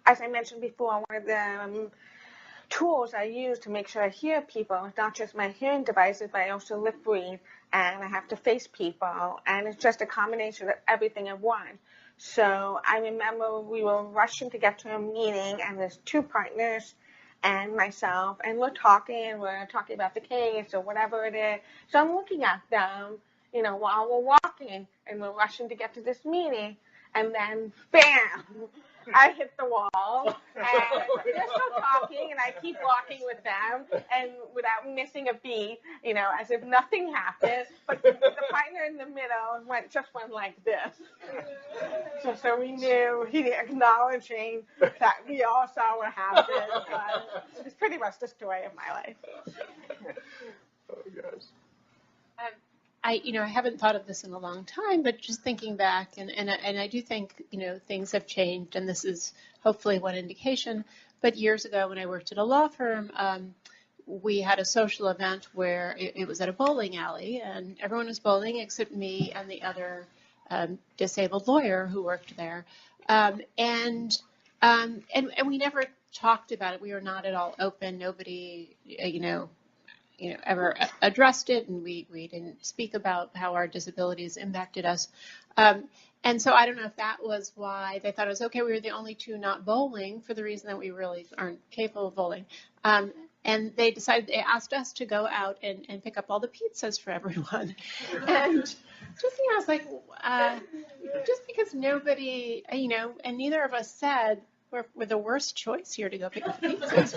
as I mentioned before, one of the tools I use to make sure I hear people, not just my hearing devices, but I also lip read, and I have to face people, and it's just a combination of everything in one. So I remember we were rushing to get to a meeting, and there's two partners and myself, and we're talking about the case or whatever it is. So I'm looking at them, while we're walking, and we're rushing to get to this meeting, and then bam, I hit the wall, and they're still talking, and I keep walking with them, and without missing a beat, as if nothing happened. But the partner in the middle went like this. So we knew he acknowledging that we all saw what happened. It's pretty much the story of my life. Oh gosh. I haven't thought of this in a long time, but just thinking back, and I do think, things have changed, and this is hopefully one indication. But years ago, when I worked at a law firm, we had a social event where it was at a bowling alley, and everyone was bowling except me and the other disabled lawyer who worked there, and we never talked about it. We were not at all open. Nobody, ever addressed it, and we didn't speak about how our disabilities impacted us. And so I don't know if that was why they thought it was okay. We were the only two not bowling for the reason that we really aren't capable of bowling. And they asked us to go out and pick up all the pizzas for everyone. And just, I was like, just because nobody, and neither of us said we're the worst choice here to go pick up the pizzas.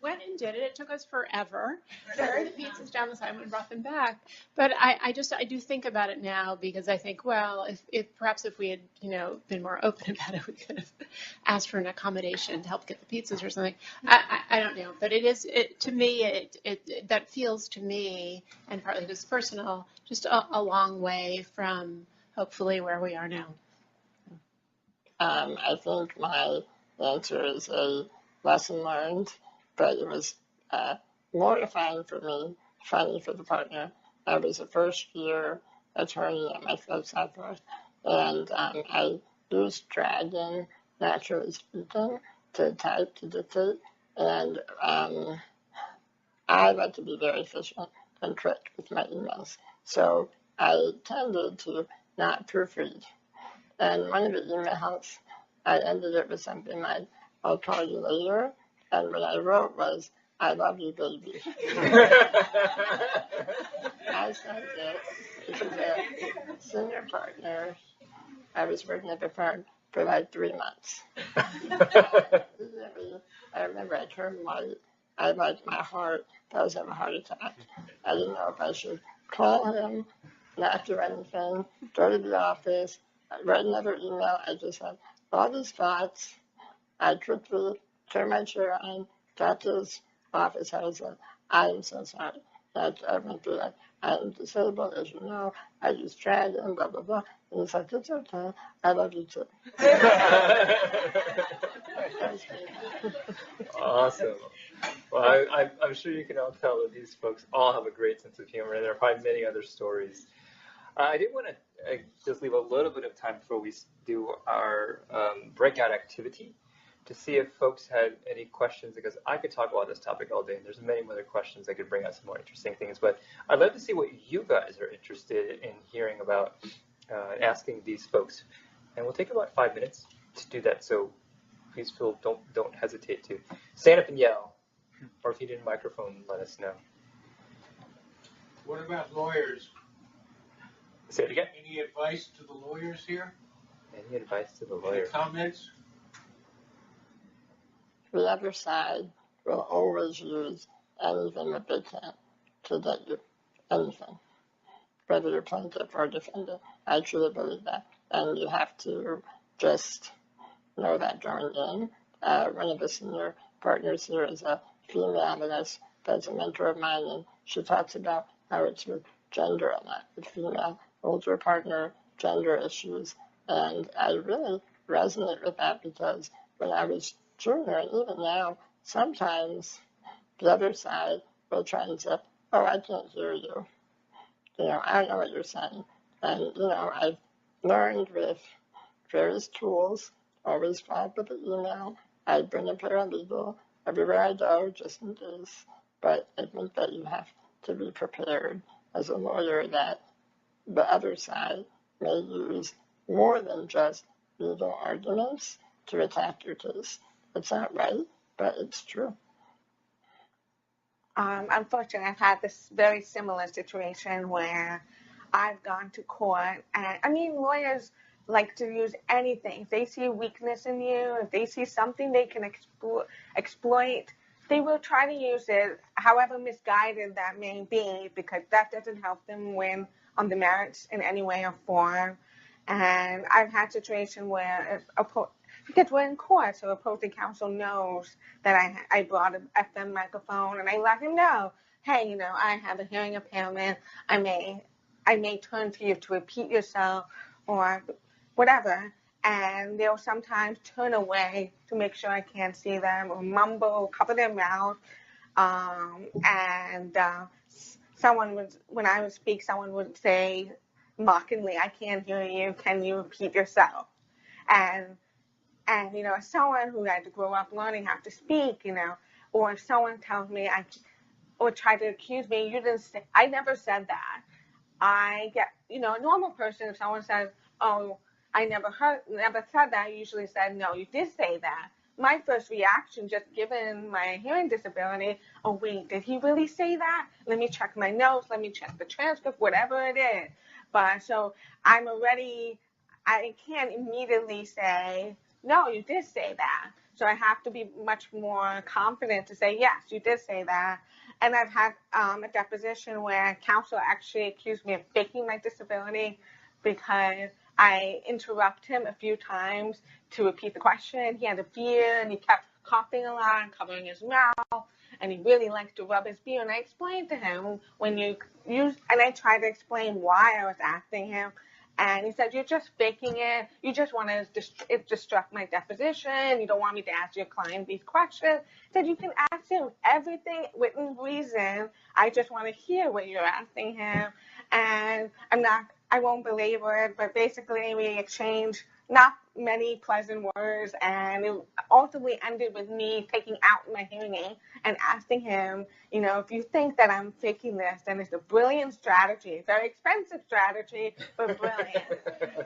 Went and did it. It took us forever. Carried the pizzas down the side and brought them back. But I do think about it now because I think, well, if perhaps if we had, been more open about it, we could have asked for an accommodation to help get the pizzas or something. I don't know. But to me, that feels to me, and partly just personal, just a long way from hopefully where we are now. I think my answer is a lesson learned, but it was mortifying for me, funny for the partner. I was a first-year attorney at my Southwest, and I used Dragon, naturally speaking, to type, to dictate, and I like to be very efficient and quick with my emails. So I tended to not proofread. And one of the emails, I ended it with something like, I'll call you later. And what I wrote was, I love you, baby. I sent it to the senior partner. I was working at the firm for like 3 months. I remember I turned white. I like my heart. I was having a heart attack. I didn't know if I should call him, not do anything, go to the office, write another email. I just had all these thoughts. I quickly turned my chair on, got to his office. I was like, I am so sorry. I went through that. I am disabled, as you know. I just tried and blah, blah, blah. And he's like, it's okay. I love you too. Awesome. Well, I'm sure you can all tell that these folks all have a great sense of humor, and there are probably many other stories. I did want to just leave a little bit of time before we do our breakout activity to see if folks had any questions, because I could talk about this topic all day, and there's many other questions I could bring out some more interesting things. But I'd love to see what you guys are interested in hearing about, asking these folks. And we'll take about 5 minutes to do that. So please don't hesitate to stand up and yell, or if you need a microphone, let us know. What about lawyers? Say it again. Any advice to the lawyers here? Any advice to the Any lawyer? comments? The other side will always use anything that they can to get you anything, whether you're plaintiff or defendant. I truly believe that, and you have to just know that going in. One of the senior partners here is a female that's a mentor of mine, and she talks about how it's with gender a lot, with female older partner gender issues, and I really resonate with that because when I was junior, and even now, sometimes the other side will try and say, oh, I can't hear you. I don't know what you're saying. And, I've learned with various tools, always follow up with an email. I bring a paralegal everywhere I go, just in case. But I think that you have to be prepared as a lawyer that the other side may use more than just legal arguments to attack your case. It's not right, but it's true. Unfortunately, I've had this very similar situation where I've gone to court, and lawyers like to use anything. If they see a weakness in you, if they see something they can exploit, they will try to use it, however misguided that may be, because that doesn't help them win on the merits in any way or form. And I've had situations where because we're in court, so opposing counsel knows that I brought an FM microphone, and I let him know, hey, I have a hearing impairment. I may turn to you to repeat yourself or whatever, and they'll sometimes turn away to make sure I can't see them, or mumble, cover their mouth, when I would speak, someone would say mockingly, I can't hear you, can you repeat yourself? And as someone who had to grow up learning how to speak, or if someone tells me or try to accuse me. You didn't say, I never said that. I get, a normal person, if someone says, oh, I never said that, I usually said, no, you did say that. My first reaction, just given my hearing disability, oh, wait, did he really say that? Let me check my notes, let me check the transcript, whatever it is. But so I can't immediately say, no, you did say that. So I have to be much more confident to say, yes, you did say that. And I've had a deposition where counsel actually accused me of faking my disability because I interrupt him a few times to repeat the question. He had a beard and he kept coughing a lot and covering his mouth. And he really liked to rub his beard. And I explained to him and I tried to explain why I was asking him. And he said, you're just faking it. You just want to disrupt my deposition. You don't want me to ask your client these questions. He said, you can ask him everything within reason. I just want to hear what you're asking him. And I won't belabor it, but basically we exchanged not many pleasant words, and it ultimately ended with me taking out my hearing aid and asking him, if you think that I'm faking this, then it's a brilliant strategy, very expensive strategy, but brilliant.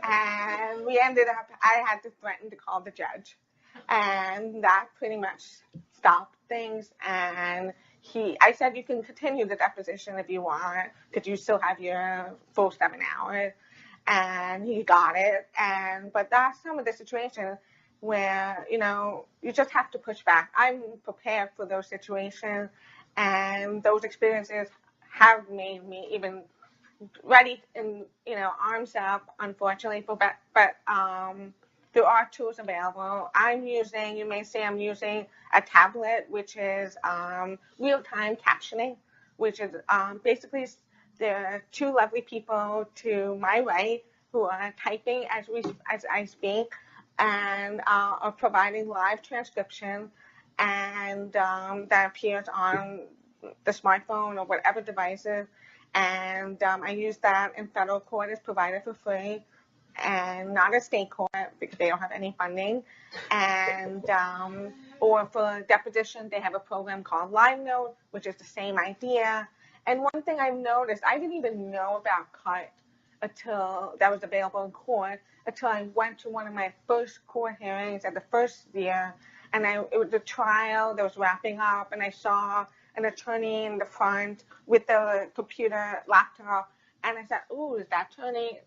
And I had to threaten to call the judge, and that pretty much stopped things. And I said, you can continue the deposition if you want, because you still have your full 7 hours. And he got it. But that's some of the situations where, you just have to push back. I'm prepared for those situations, and those experiences have made me even ready and, arms up, unfortunately, but there are tools available. You may say I'm using a tablet, which is real-time captioning, which is basically there are two lovely people to my right who are typing as I speak and are providing live transcription, and that appears on the smartphone or whatever devices. And I use that in federal court. It's provided for free, and not a state court because they don't have any funding. And or for deposition, they have a program called LiveNote, which is the same idea. And one thing I've noticed, I didn't even know about CUT until that was available in court, until I went to one of my first court hearings at the first year, and it was the trial that was wrapping up, and I saw an attorney in the front with the computer laptop, and I said, "Ooh, is that attorney?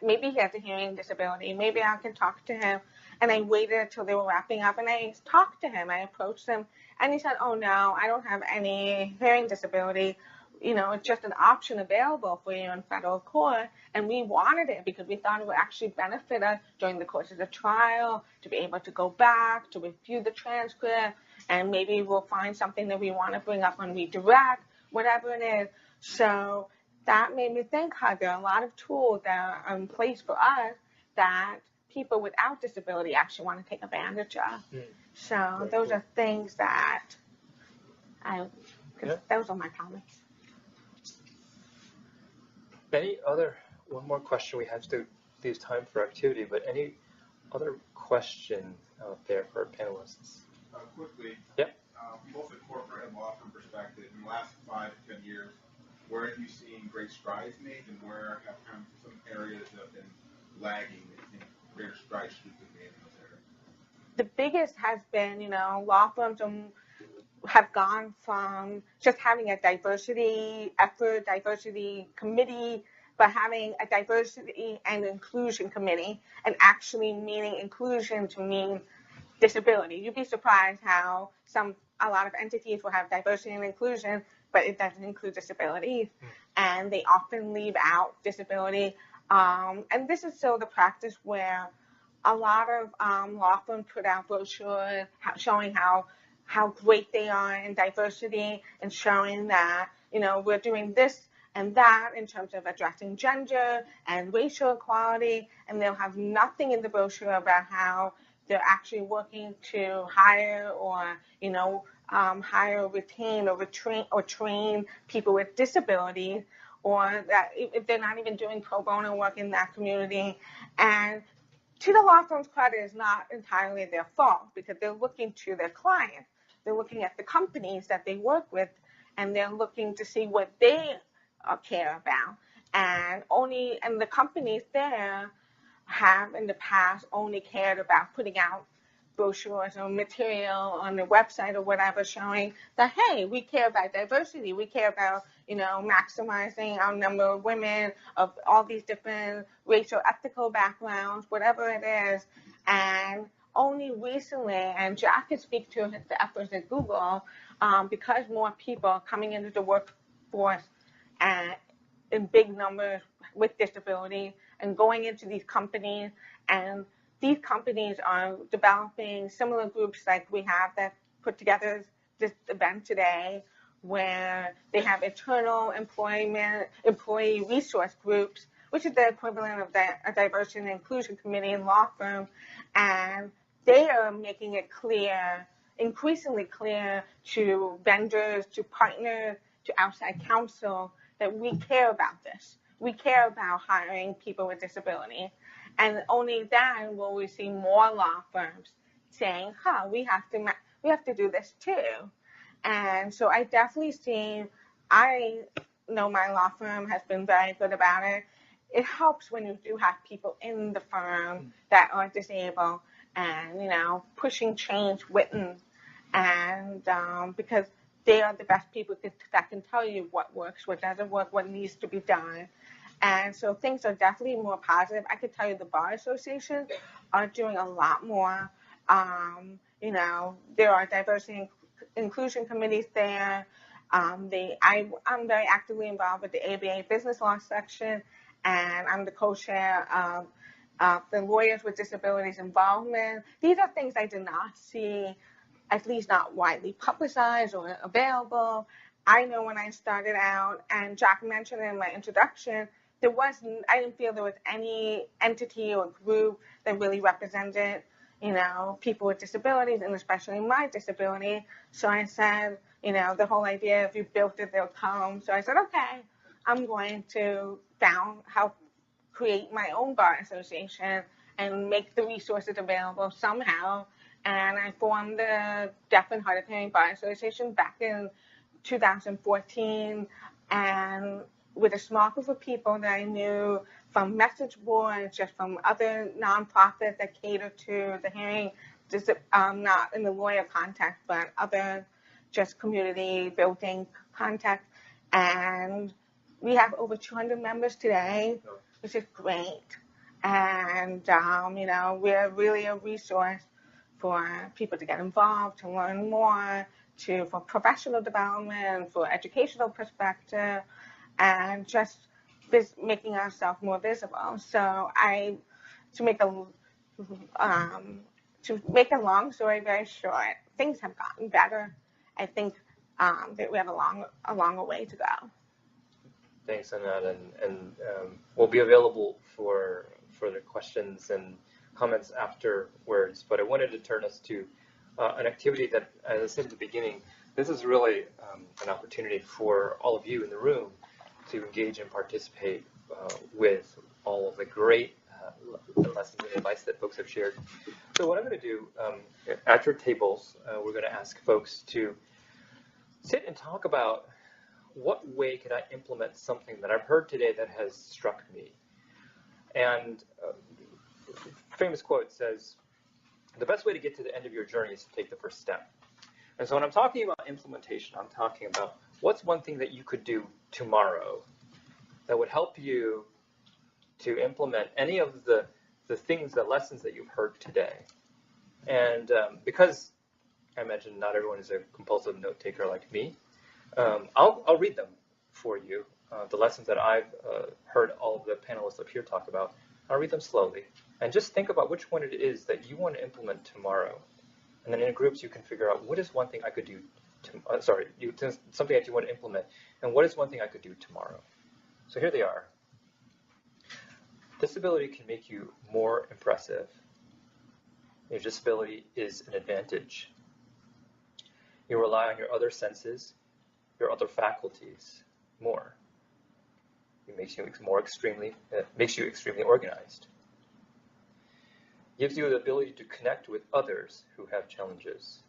Maybe he has a hearing disability. Maybe I can talk to him." And I waited until they were wrapping up, and I talked to him. I approached him, and he said, "Oh no, I don't have any hearing disability. It's just an option available for you in federal court." And we wanted it because we thought it would actually benefit us during the course of the trial to be able to go back, to review the transcript, and maybe we'll find something that we want to bring up on redirect, whatever it is. So that made me think how there are a lot of tools that are in place for us that people without disability actually want to take advantage of. So those are things that those are my comments. One more question. We have to leave time for activity, but any other question out there for our panelists? Quickly, Yep. Both the corporate and law firm perspective, in the last 5 to 10 years, where have you seen great strides made, and where have kind of some areas that have been lagging and greater strides should have been made in those areas? The biggest has been, law firms have gone from just having a diversity committee, but having a diversity and inclusion committee, and actually meaning inclusion to mean disability. You'd be surprised how a lot of entities will have diversity and inclusion, but it doesn't include disabilities, and they often leave out disability. And this is still the practice where a lot of law firms put out brochures showing how great they are in diversity, and showing that, we're doing this and that in terms of addressing gender and racial equality, and they'll have nothing in the brochure about how they're actually working to hire or, hire, retain, or train people with disabilities, or that if they're not even doing pro bono work in that community. And to the law firm's credit, is not entirely their fault, because they're looking to their clients. They're looking at the companies that they work with and they're looking to see what they care about. And the companies there have in the past only cared about putting out brochures or material on the website or whatever showing that, hey, we care about diversity. We care about, maximizing our number of women of all these different racial, ethical backgrounds, whatever it is. And only recently, and Jack can speak to the efforts at Google, because more people are coming into the workforce in big numbers with disability and going into these companies, and these companies are developing similar groups like we have that put together this event today, where they have internal employee resource groups, which is the equivalent of a diversity and inclusion committee in law firm, and they are making it clear, increasingly clear to vendors, to partners, to outside counsel, that we care about this. We care about hiring people with disability. And only then will we see more law firms saying, we have to do this too. And so I know my law firm has been very good about it. It helps when you do have people in the firm that are disabled and, pushing change within. And because they are the best people that can tell you what works, what doesn't work, what needs to be done. And so things are definitely more positive. I could tell you the Bar Association are doing a lot more. There are diversity and inclusion committees there. I'm very actively involved with the ABA Business Law section, and I'm the co-chair of the Lawyers with Disabilities Involvement. These are things I did not see, at least not widely publicized or available. I know when I started out, and Jack mentioned in my introduction, I didn't feel there was any entity or group that really represented, people with disabilities, and especially my disability. So I said, the whole idea, if you built it, they'll come. So I said, okay, I'm going to help create my own bar association and make the resources available somehow. And I formed the Deaf and Hard of Hearing Bar Association back in 2014, and with a small group of people that I knew from message boards, just from other nonprofits that cater to the hearing, just not in the lawyer context, but other just community building context. And we have over 200 members today, which is great. And, we're really a resource for people to get involved, to learn more, for professional development, for educational perspective, and just making ourselves more visible. So to make a long story very short, things have gotten better. I think that we have a longer way to go. Thanks on that, and we'll be available for further questions and comments afterwards. But I wanted to turn us to an activity that, as I said at the beginning, this is really an opportunity for all of you in the room to engage and participate with all of the great lessons and advice that folks have shared. So what I'm going to do, at your tables, we're going to ask folks to sit and talk about what way could I implement something that I've heard today that has struck me. And famous quote says, the best way to get to the end of your journey is to take the first step. And so when I'm talking about implementation, I'm talking about what's one thing that you could do tomorrow that would help you to implement any of the lessons that you've heard today. And because I imagine not everyone is a compulsive note taker like me, I'll read them for you. The lessons that I've heard all of the panelists up here talk about, I'll read them slowly. And just think about which one it is that you want to implement tomorrow. And then in groups, you can figure out what is one thing I could do, something that you want to implement, and what is one thing I could do tomorrow. So here they are. Disability can make you more impressive. Your disability is an advantage. You rely on your other senses, your other faculties more. It makes you extremely organized. Gives you the ability to connect with others who have challenges.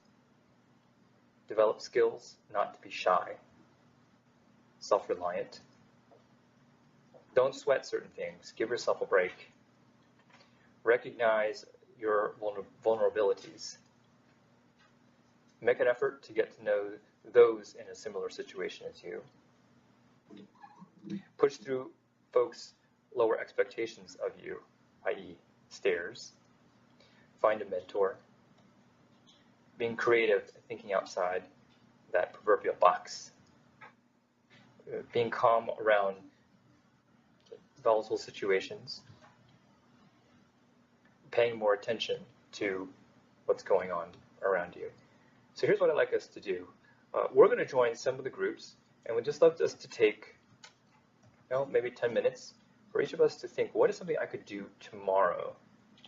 Develop skills not to be shy. self-reliant. Don't sweat certain things. Give yourself a break. Recognize your vulnerabilities. Make an effort to get to know those in a similar situation as you. Push through folks' lower expectations of you, i.e. stairs. Find a mentor. Being creative, thinking outside that proverbial box. Being calm around volatile situations. Paying more attention to what's going on around you. So here's what I'd like us to do. We're going to join some of the groups, and we'd just love us to take, maybe 10 minutes for each of us to think, what is something I could do tomorrow?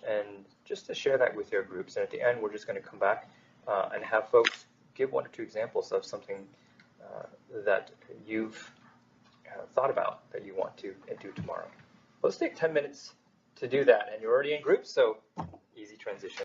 And just to share that with your groups. And at the end, we're just going to come back and have folks give 1 or 2 examples of something that you've thought about that you want to do tomorrow. Let's take 10 minutes to do that. And you're already in groups, so easy transition.